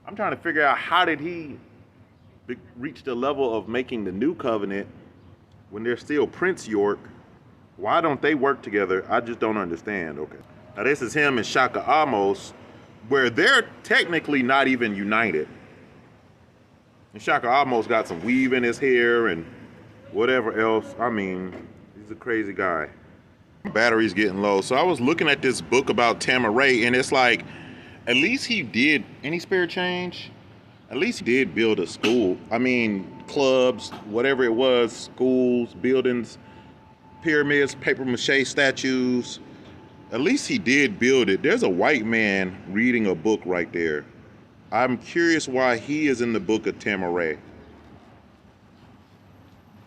I'm trying to figure out how did he reach the level of making the new covenant when they're still Prince York. Why don't they work together? I just don't understand. Okay. Now this is him and Shaka Amos, where they're technically not even united. And Shaka Amos got some weave in his hair and whatever else. I mean, he's a crazy guy. Battery's getting low. So I was looking at this book about Tamaray, and it's like, at least he did, any spare change? At least he did build a school. I mean, clubs, whatever it was, schools, buildings, pyramids, paper mache statues. At least he did build it. There's a white man reading a book right there. I'm curious why he is in the book of Tamaray.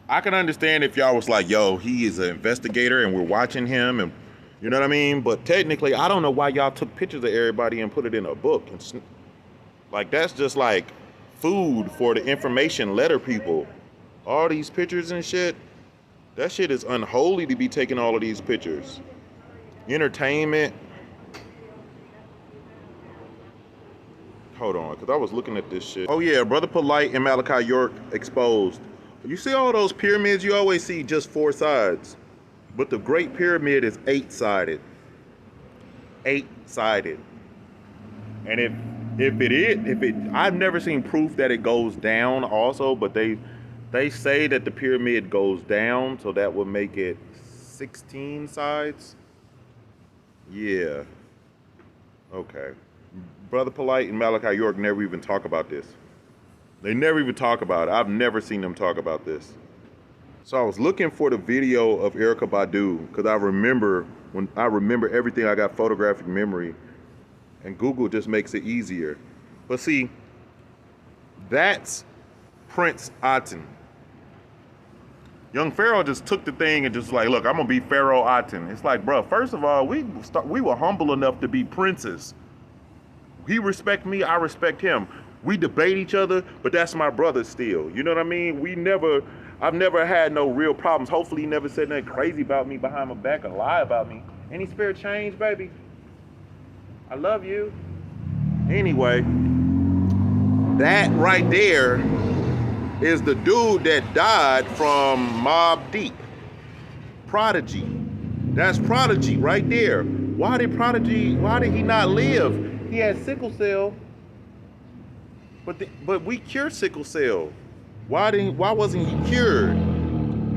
I can understand if y'all was like, yo, he is an investigator and we're watching him and you know what I mean? But technically, I don't know why y'all took pictures of everybody and put it in a book. Like, that's just like food for the information letter people. All these pictures and shit. That shit is unholy to be taking all of these pictures. Entertainment. Hold on, because I was looking at this shit. Oh yeah, Brother Polight and Malachi York exposed. You see all those pyramids, you always see just 4 sides. But the Great Pyramid is 8-sided. 8-sided. And I've never seen proof that it goes down also, but they say that the pyramid goes down, so that would make it 16 sides. Yeah. Okay. Brother Polight and Malachi York never even talk about this. They never even talk about it. I've never seen them talk about this. So I was looking for the video of Erykah Badu because I remember everything. I got photographic memory, and Google just makes it easier. But see, that's Prince Aten. Young Pharaoh just took the thing and just like, look, I'm gonna be Pharaoh Aten. It's like, bro, first of all, we were humble enough to be princes. He respect me, I respect him. We debate each other, but that's my brother still. You know what I mean? I've never had no real problems. Hopefully he never said nothing crazy about me behind my back or lie about me. Any spirit change, baby? I love you. Anyway, that right there is the dude that died from Mobb Deep. Prodigy. That's Prodigy right there. Why did he not live? He had sickle cell. But we cured sickle cell. Why wasn't he cured?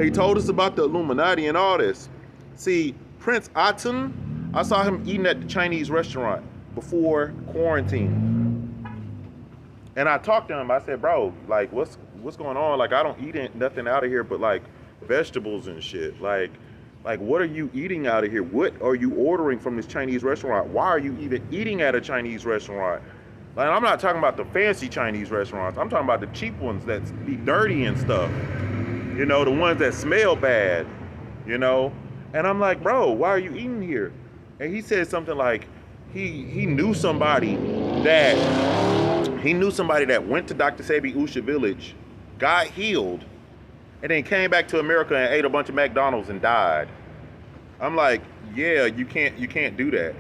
He told us about the Illuminati and all this. See, Prince Aten, I saw him eating at the Chinese restaurant before quarantine. And I talked to him. I said, bro, like, what's going on? Like, I don't eat nothing out of here but like vegetables and shit. Like, what are you eating out of here? What are you ordering from this Chinese restaurant? Why are you even eating at a Chinese restaurant? Like, I'm not talking about the fancy Chinese restaurants. I'm talking about the cheap ones that be dirty and stuff. You know, the ones that smell bad, you know? And I'm like, bro, why are you eating here? And he said something like, he knew somebody that went to Dr. Sebi Usha village, got healed, and then came back to America and ate a bunch of McDonald's and died. I'm like, yeah, you can't do that.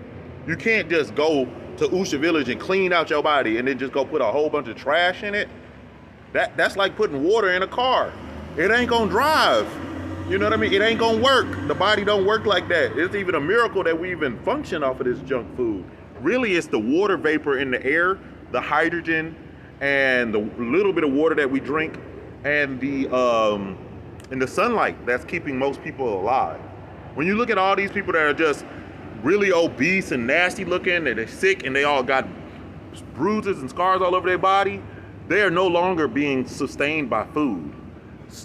You can't just go to Usha village and clean out your body and then just go put a whole bunch of trash in it. That's like putting water in a car. It ain't gonna drive. You know what I mean? It ain't gonna work. The body don't work like that. It's even a miracle that we even function off of this junk food. Really, it's the water vapor in the air, the hydrogen, and the little bit of water that we drink, and the sunlight that's keeping most people alive. When you look at all these people that are just really obese and nasty looking, and they're sick, and they all got bruises and scars all over their body, they are no longer being sustained by food.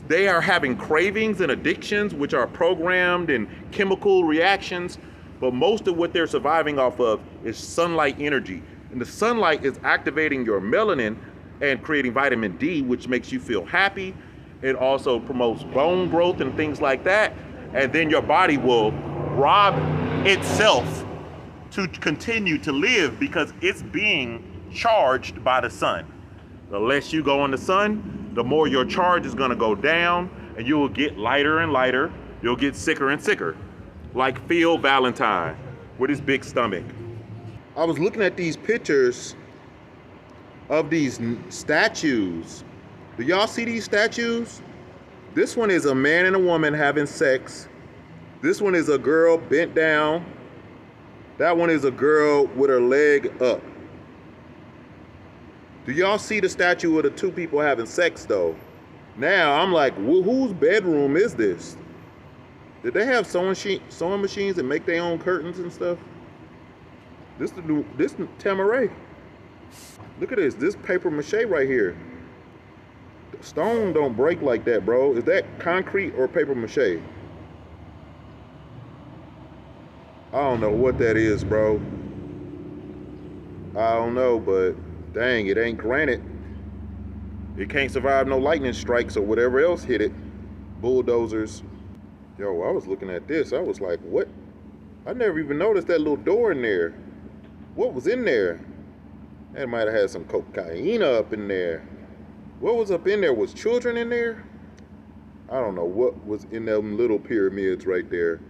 They are having cravings and addictions, which are programmed and chemical reactions, but most of what they're surviving off of is sunlight energy. And the sunlight is activating your melanin and creating vitamin D, which makes you feel happy. It also promotes bone growth and things like that. And then your body will rob itself to continue to live because it's being charged by the sun. The less you go in the sun, the more your charge is gonna go down, and you will get lighter and lighter. You'll get sicker and sicker. Like Phil Valentine with his big stomach. I was looking at these pictures of these statues. Do y'all see these statues? This one is a man and a woman having sex. This one is a girl bent down. That one is a girl with her leg up. Do y'all see the statue of the two people having sex though? Now I'm like, whose bedroom is this? Did they have sewing machines and make their own curtains and stuff? This Tamaray. Look at this paper mache right here. Stone don't break like that, bro. Is that concrete or paper mache? I don't know what that is, bro. I don't know, but dang, it ain't granite. It can't survive no lightning strikes or whatever else hit it. Bulldozers. Yo, I was looking at this. I was like, what? I never even noticed that little door in there. What was in there? That might have had some cocaine up in there. What was up in there? Was children in there? I don't know what was in them little pyramids right there.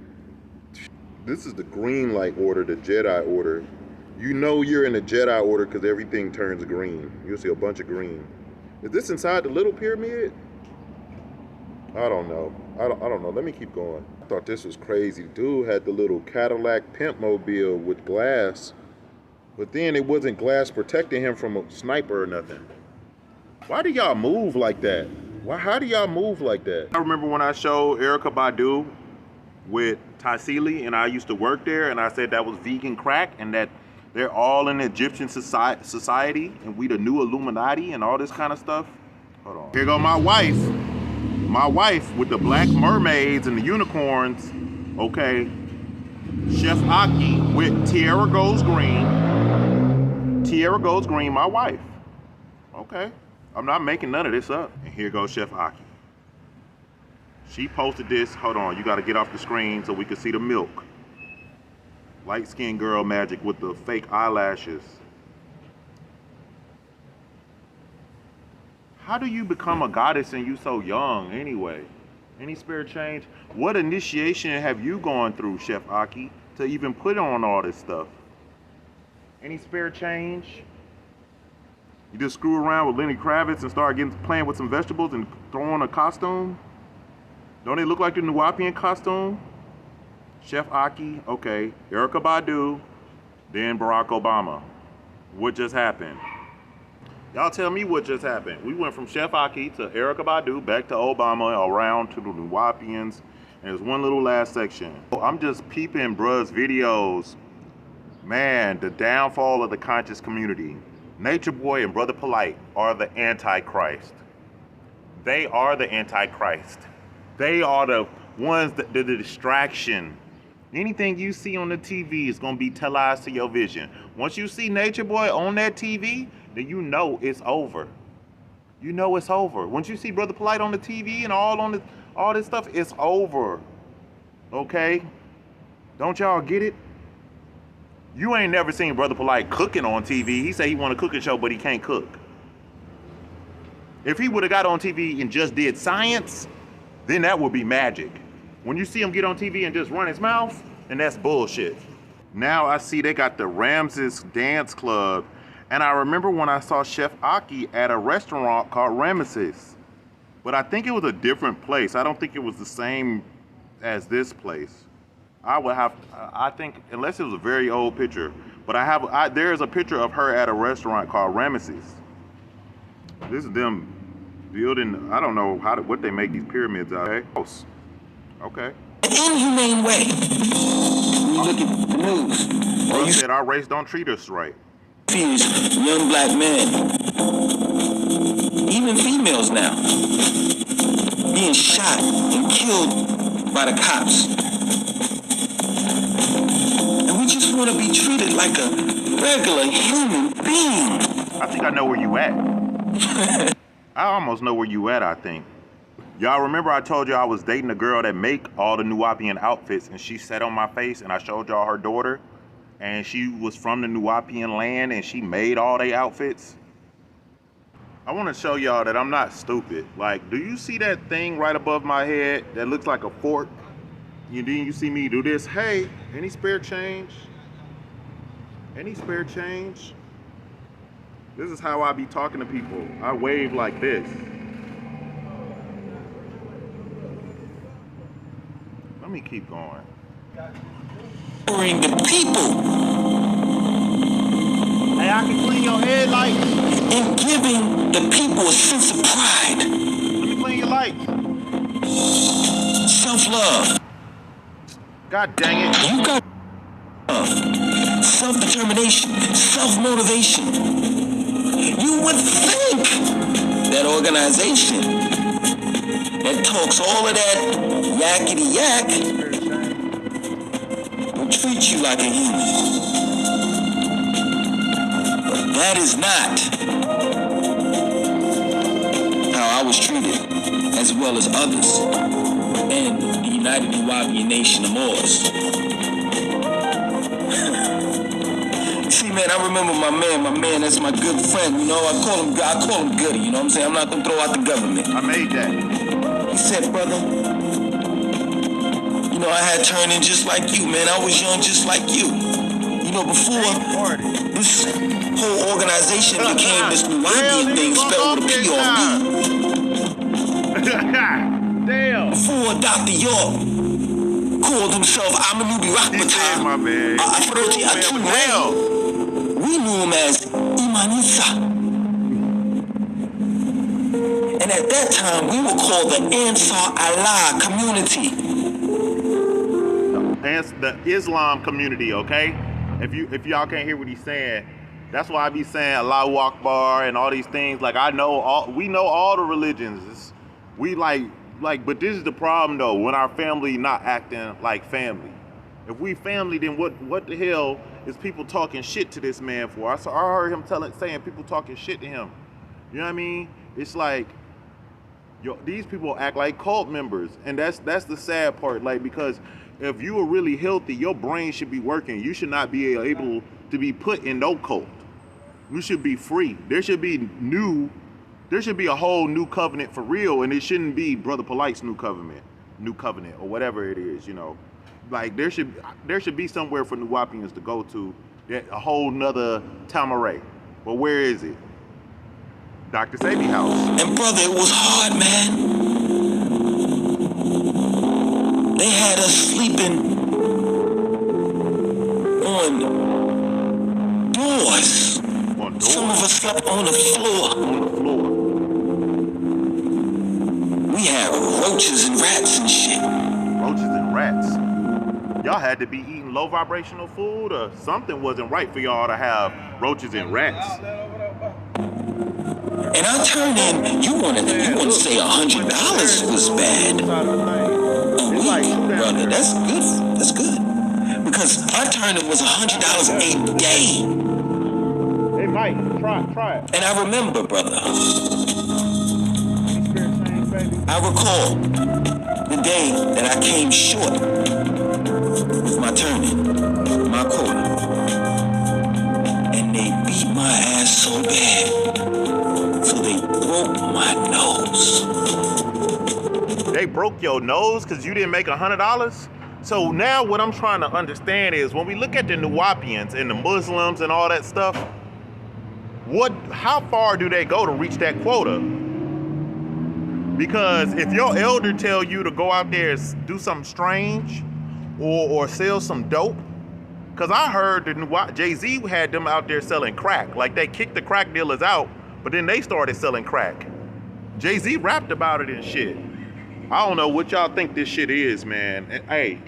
This is the green light order, the Jedi order. You know you're in the Jedi order because everything turns green. You'll see a bunch of green. Is this inside the little pyramid? I don't know. I don't know. Let me keep going. I thought this was crazy. Dude had the little Cadillac pimp mobile with glass. But then it wasn't glass protecting him from a sniper or nothing. Why do y'all move like that? How do y'all move like that? I remember when I showed Erykah Badu with Taisili, and I used to work there, and I said that was vegan crack, and that they're all in Egyptian society, and we the new Illuminati and all this kind of stuff. Hold on. Here go my wife. My wife with the black mermaids and the unicorns. Okay. Chef Aki with Tiara Goes Green. Tiara Goes Green, my wife. Okay. I'm not making none of this up. And here goes Chef Aki. She posted this. Hold on, you gotta get off the screen so we can see the milk. Light-skinned girl magic with the fake eyelashes. How do you become a goddess and you so young anyway? Any spare change? What initiation have you gone through, Chef Aki, to even put on all this stuff? Any spare change? You just screw around with Lenny Kravitz and start playing with some vegetables and throw on a costume? Don't it look like the Nuwapian costume? Chef Aki, okay. Erykah Badu, then Barack Obama. What just happened? Y'all tell me what just happened. We went from Chef Aki to Erykah Badu, back to Obama, around to the Nuwapians, and there's one little last section. I'm just peeping bruh's videos. Man, the downfall of the conscious community. Nature Boy and Brother Polight are the Antichrist. They are the Antichrist. They are the ones that the distraction. Anything you see on the TV is gonna be televised to your vision. Once you see Nature Boy on that TV, then you know it's over. You know it's over. Once you see Brother Polight on the TV and all this stuff, it's over. Okay? Don't y'all get it? You ain't never seen Brother Polight cooking on TV. He said he want a cooking show, but he can't cook. If he would have got on TV and just did science, then that would be magic. When you see him get on TV and just run his mouth, then that's bullshit. Now I see they got the Ramses Dance Club, and I remember when I saw Chef Aki at a restaurant called Ramesses, but I think it was a different place. I don't think it was the same as this place. I think, unless it was a very old picture, but there is a picture of her at a restaurant called Ramesses. This is them building, I don't know what they make these pyramids out of. Okay. Inhumane way. When you look at the news. Well, you said our race don't treat us right. These young black men, even females now, being shot and killed by the cops. And we just want to be treated like a regular human being. I think I know where you at. I almost know where you at, I think. Y'all remember I told you I was dating a girl that make all the Nuwapian outfits, and she sat on my face and I showed y'all her daughter, and she was from the Nuwapian land and she made all they outfits? I want to show y'all that I'm not stupid. Like, do you see that thing right above my head that looks like a fork? Then you see me do this. Hey, any spare change? Any spare change? This is how I be talking to people. I wave like this. Let me keep going. Empowering the people. Hey, I can clean your head lights. And giving the people a sense of pride. Let me clean your lights. Self-love. God dang it. You got love. Self-determination. Self-motivation. You would think that organization that talks all of that yakety yak will treat you like a human. But that is not how I was treated, as well as others, and the United Nuwapian Nation of Moors. See, man, I remember my man, that's my good friend, you know, I call him Goody, you know what I'm saying? I'm not gonna throw out the government. I made that. He said, brother, you know, I had turned in just like you, man. I was young just like you. You know, before this whole organization became this Nuwapian thing spelled with a P on me. Damn. Before Dr. York called himself Amanubi Rahmatan, Afroti Atunwell, we knew him as Imanisa. And at that time, we were called the Ansar Allah community. The Islam community, okay? If y'all can't hear what he's saying, That's why I be saying Allahu Akbar and all these things. Like we know all the religions. We but this is the problem though. When our family not acting like family. If we family, then what the hell is people talking shit to this man for? I heard him saying people talking shit to him. You know what I mean? It's like, these people act like cult members, and that's the sad part. Like, because if you are really healthy, your brain should be working. You should not be able to be put in no cult. You should be free. There should be a whole new covenant for real, and it shouldn't be Brother Polight's new covenant, or whatever it is. You know. Like there should be somewhere for Nuwapians to go to, a whole nother Tamaray. But where is it? Dr. Sebi house. And brother, it was hard, man. They had us sleeping on doors. Some of us slept on the floor. We had roaches and rats and shit. Roaches and rats. Y'all had to be eating low vibrational food, or something wasn't right for y'all to have roaches and rats. And I turned in, you want to say $100 was bad. Brother, that's good. Because our turn-in was $100 a day. Hey Mike, try it. And I remember, brother, I recall the day that I came short with my turn-in, my quota. And they beat my ass so bad, so they broke my nose. They broke your nose because you didn't make $100? So now what I'm trying to understand is, when we look at the Nuwapians and the Muslims and all that stuff, how far do they go to reach that quota? Because if your elder tell you to go out there and do something strange or sell some dope, because I heard that Jay-Z had them out there selling crack. Like, they kicked the crack dealers out, but then they started selling crack. Jay-Z rapped about it and shit. I don't know what y'all think this shit is, man. And, hey,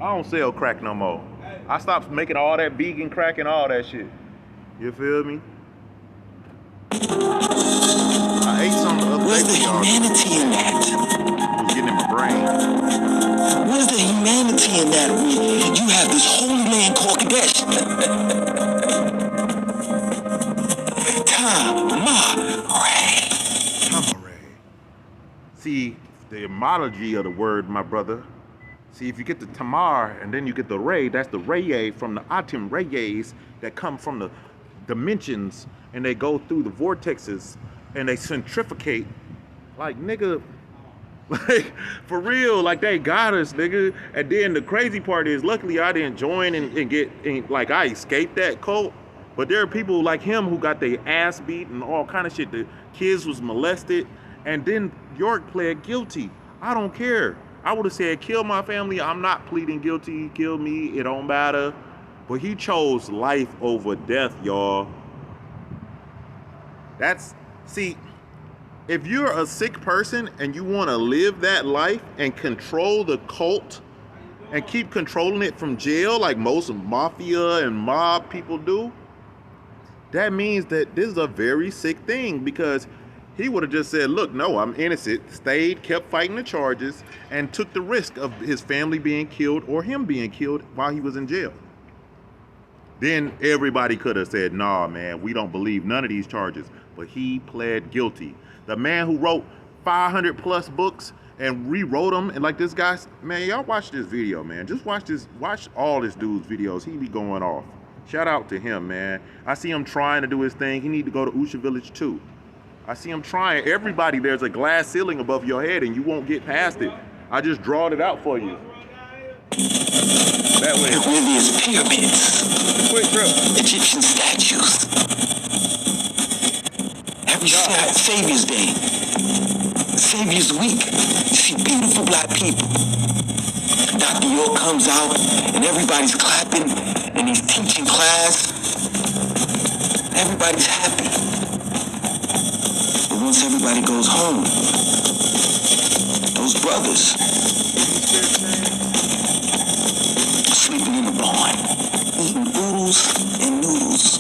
I don't sell crack no more. I stopped making all that vegan crack and all that shit. You feel me? I ate some the other day. Where's the humanity in that? It was getting in my brain. Where's the humanity in that? You have this holy man called Kadesh. Tamaray. See, the etymology of the word, my brother. See, if you get the tamar and then you get the ray, that's the raye from the atim rayes that come from the dimensions, and they go through the vortexes and they centrifugate. Like, nigga, like, for real, like, they got us, nigga. And then the crazy part is, luckily I didn't join and get, like, I escaped that cult. But there are people like him who got their ass beat and all kind of shit. The kids was molested, and then York pled guilty. I don't care. I would have said, kill my family. I'm not pleading guilty. Kill me. It don't matter. But he chose life over death, y'all. See, if you're a sick person and you want to live that life and control the cult and keep controlling it from jail like most mafia and mob people do, that means that this is a very sick thing, because he would have just said, look, no, I'm innocent, stayed, kept fighting the charges, and took the risk of his family being killed or him being killed while he was in jail. Then everybody could have said, nah, man, we don't believe none of these charges. But he pled guilty. The man who wrote 500 plus books and rewrote them, and like this guy, man, y'all watch this video, man. Just watch all this dude's videos. He be going off. Shout out to him, man. I see him trying to do his thing. He need to go to Usha Village too. I see him trying. Everybody, there's a glass ceiling above your head and you won't get past it. I just drawed it out for you. That way. Religious pyramids. Quick trip. Egyptian statues. Every Savior's Day, Savior's Week, you see beautiful black people. Dr. York comes out and everybody's clapping and he's teaching class. Everybody's happy. But once everybody goes home, those brothers sleeping in the barn, eating oodles and noodles.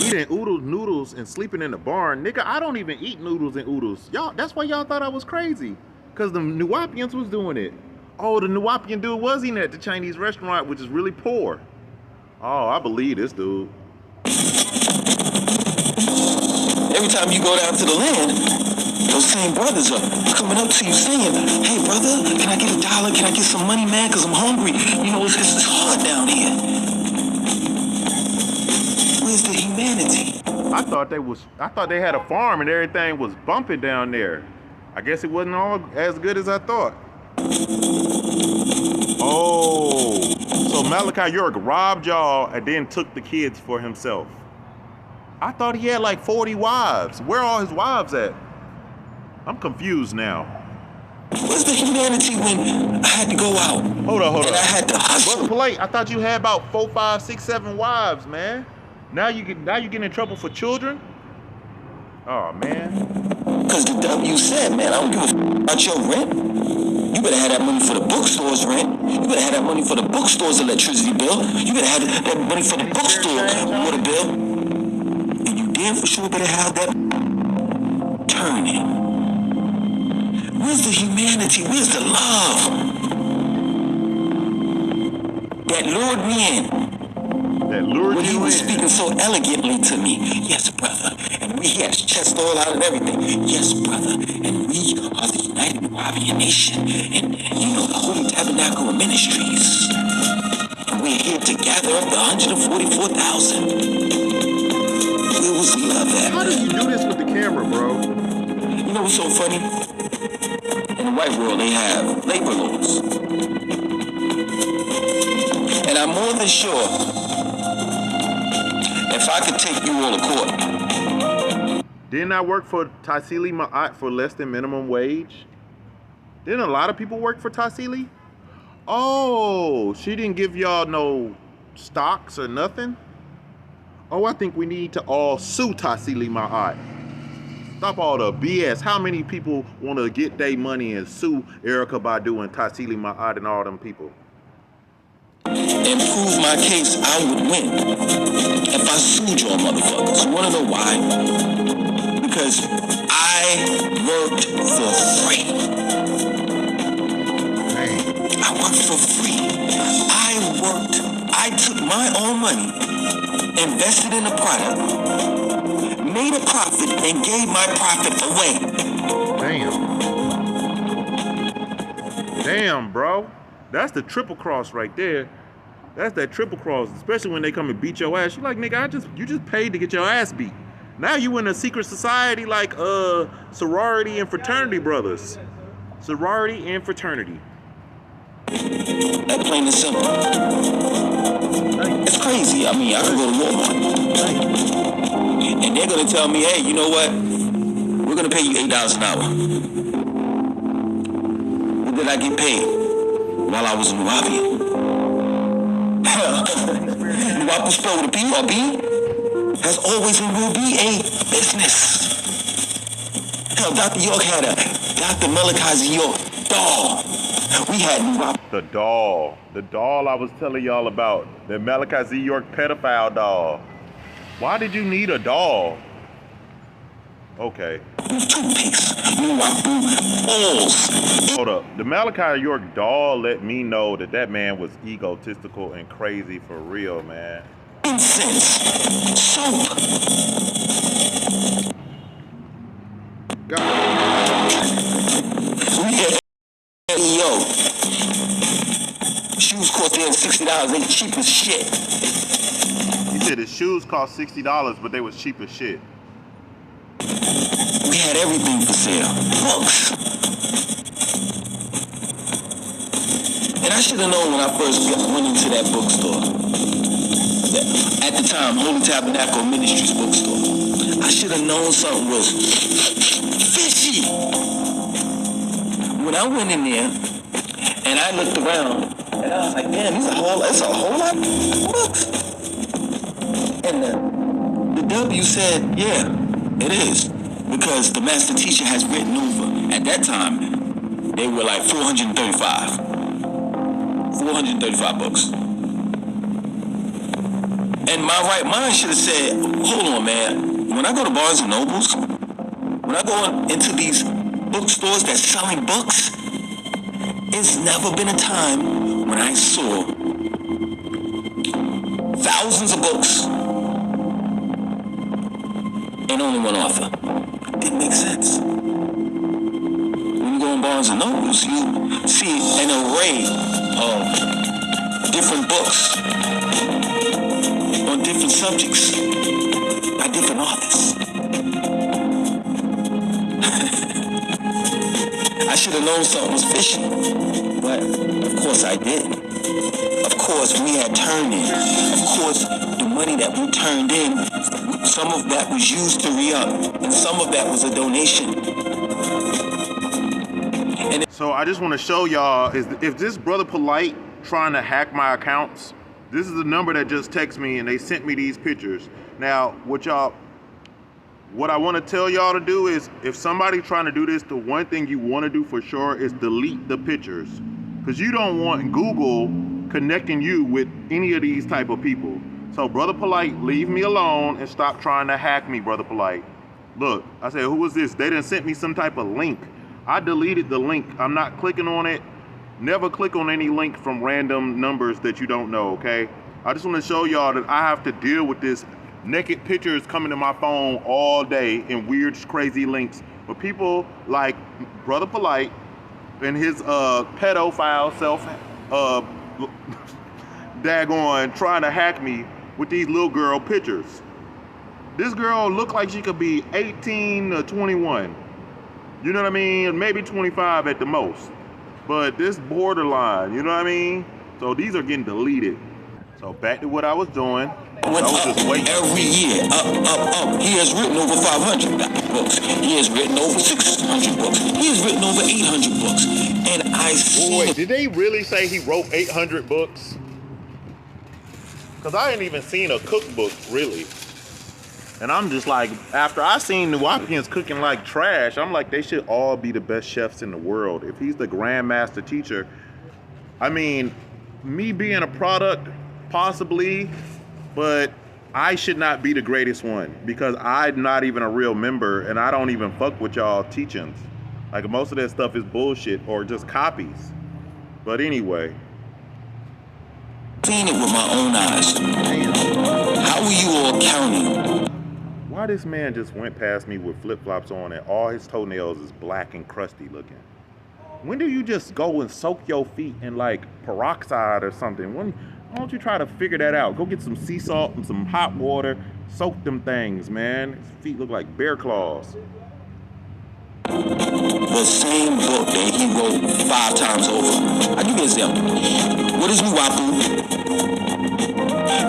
Eat eating noodles and sleeping in the barn. Nigga, I don't even eat noodles and oodles. Y'all, that's why y'all thought I was crazy. Because the Nuwapians was doing it. Oh, the Nuwapian dude was eating at the Chinese restaurant, which is really poor. Oh, I believe this dude. Every time you go down to the land, those same brothers are coming up to you saying, hey, brother, can I get $1? Can I get some money, man? Because I'm hungry. You know, it's hard down here. Where's the humanity? I thought they had a farm and everything was bumping down there. I guess it wasn't all as good as I thought. Oh, so Malachi York robbed y'all and then took the kids for himself. I thought he had like 40 wives. Where are all his wives at? I'm confused now. Where's the humanity when I had to go out? Hold on. And I had to hustle. Brother Polight, I thought you had about 4, 5, 6, 7 wives, man. Now you get in trouble for children? Oh, man. Because the W said, man, I don't give a about your rent. You better have that money for the bookstore's rent. You better have that money for the bookstore's electricity bill. You better have that money for the bookstore water bill. And you damn for sure better have that turning. Where's the humanity? Where's the love? That lured me in. When he was speaking so elegantly to me. Yes, brother. And he had his chest all out and everything. Yes, brother. And we are the United Nuwapian Nation. And you know, the Holy Tabernacle of Ministries. And we're here to gather up the 144,000. Where was the love at? How did you do this with the camera, bro? You know what's so funny? In the white world, they have labor laws. And I'm more than sure if I could take you all to court. Didn't I work for Tassili Ma'at for less than minimum wage? Didn't a lot of people work for Tassili? Oh, she didn't give y'all no stocks or nothing? Oh, I think we need to all sue Tassili Ma'at. Stop all the BS. How many people want to get their money and sue erykah Badu and Tassili Ma'at and all them people? And prove my case, I would win if I sued y'all motherfuckers. You wanna know why? Because I worked for free. I worked for free. I took my own money, invested in a product, made a profit, and gave my profit away. Damn, bro. That's the triple cross right there. That's that triple cross, especially when they come and beat your ass. You like, nigga, you just paid to get your ass beat. Now you in a secret society like sorority and fraternity brothers. Sorority and fraternity. That plain and simple. It's crazy. I mean, I could go to Walmart. And they're gonna tell me, hey, you know what? We're gonna pay you $8 an hour. What did I get paid while I was in Nuwapian? Nuwapian spelled with a P or B has always and will be a business. Hell, Dr. York had a Dr. Malachi York doll. We had the doll I was telling y'all about, the Malachi Z. York pedophile doll. Why did you need a doll? Okay. Hold up. The Malachi York doll let me know that man was egotistical and crazy for real, man. Incense, soap. God. Yo, shoes cost them $60. They cheap as shit. He said his shoes cost $60, but they was cheap as shit. We had everything for sale. Books. And I should have known when I first went into that bookstore. At the time, Holy Tabernacle Ministries bookstore. I should have known something was fishy. When I went in there, and I looked around, and I was like, damn, it's a whole lot of books. And the W said, yeah, it is. Because the master teacher has written over, at that time, they were like 435 books. And my right mind should have said, hold on, man. When I go to Barnes and Nobles, when I go into these bookstores that's selling books, it's never been a time when I saw thousands of books and only one author. Didn't make sense. When you go in Barnes and Nobles, you see an array of different books on different subjects by different authors. I should have known something was fishy, but of course I didn't. Of course we had turned in. Of course the money that we turned in, some of that was used to re-up, and some of that was a donation. So I just want to show y'all, if this Brother Polight trying to hack my accounts, this is the number that just texted me and they sent me these pictures. Now, what I want to tell y'all to do is, if somebody trying to do this, the one thing you want to do for sure is delete the pictures, because you don't want Google connecting you with any of these type of people. So Brother Polight, leave me alone and stop trying to hack me, Brother Polight. Look, I said, who was this? They done sent me some type of link. I deleted the link. I'm not clicking on it. Never click on any link from random numbers that you don't know, okay? I just want to show y'all that I have to deal with this naked pictures coming to my phone all day in weird, crazy links. But people like Brother Polight and his pedophile self, daggone, trying to hack me with these little girl pictures. This girl looked like she could be 18 or 21. You know what I mean? Maybe 25 at the most. But this borderline, you know what I mean? So these are getting deleted. So back to what I was doing. I was just waiting. Every year, up. He has written over 500 books. He has written over 600 books. He has written over 800 books. And I see... Wait, did they really say he wrote 800 books? Because I ain't even seen a cookbook, really. And I'm just like, after I seen New Orleans cooking like trash, I'm like, they should all be the best chefs in the world. If he's the grandmaster teacher, I mean, me being a product, possibly, but I should not be the greatest one, because I'm not even a real member and I don't even fuck with y'all teachings. Like, most of that stuff is bullshit or just copies. But anyway. Seen it with my own eyes. How are you all counting? Why this man just went past me with flip-flops on and all his toenails is black and crusty looking? When do you just go and soak your feet in like peroxide or something? Why don't you try to figure that out? Go get some sea salt and some hot water. Soak them things, man. His feet look like bear claws. The same book that he wrote 5 times over. I'll give you an example. What is Nuwapu?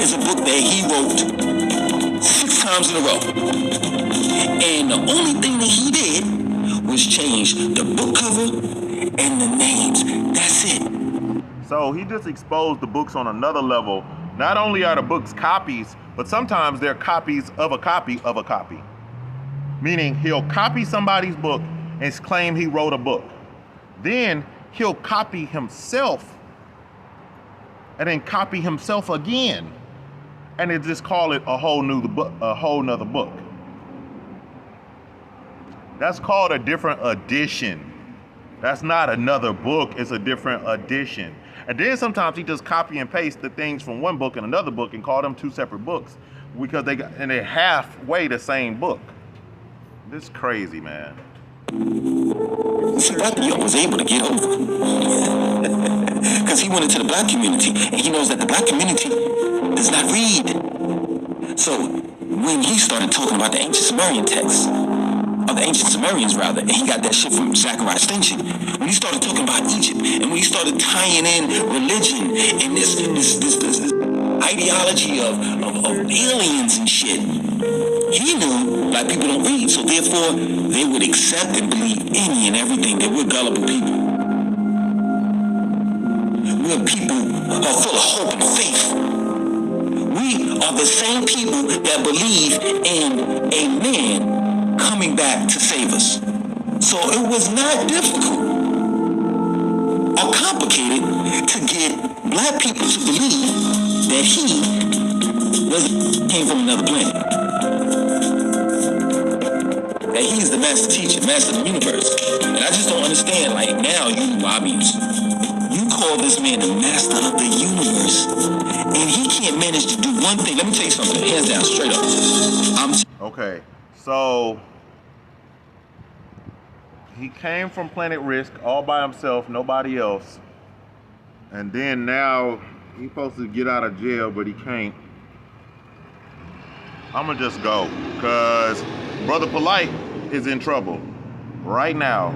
It's a book that he wrote 6 times in a row. And the only thing that he did was change the book cover and the names. That's it. So he just exposed the books on another level. Not only are the books copies, but sometimes they're copies of a copy of a copy. Meaning he'll copy somebody's book and claim he wrote a book. Then he'll copy himself and then copy himself again. And they just call it a whole nother book. That's called a different edition. That's not another book, it's a different edition. And then sometimes he just copy and paste the things from one book and another book and call them 2 separate books, because they're halfway the same book. This is crazy, man. See, Dr. Young was able to get over. Because he went into the black community, and he knows that the black community does not read. So when he started talking about the ancient Sumerian texts, or the ancient Sumerians rather, and he got that shit from Zachariah Extension, when he started talking about Egypt, and when he started tying in religion and this ideology of aliens and shit, he knew black people don't read, so therefore they would accept and believe any and everything. They were gullible people. We're people who are full of hope and faith. We are the same people that believe in a man coming back to save us. So it was not difficult or complicated to get black people to believe that he came from another planet. That he's the master teacher, master of the universe. And I just don't understand, like, now you Wahabis, you call this man the master of the universe, and he can't manage to do one thing. Let me tell you something, hands down, straight up. Okay, so he came from Planet Risk all by himself, nobody else. And then now he's supposed to get out of jail, but he can't. I'm gonna just go, because Brother Polight is in trouble right now.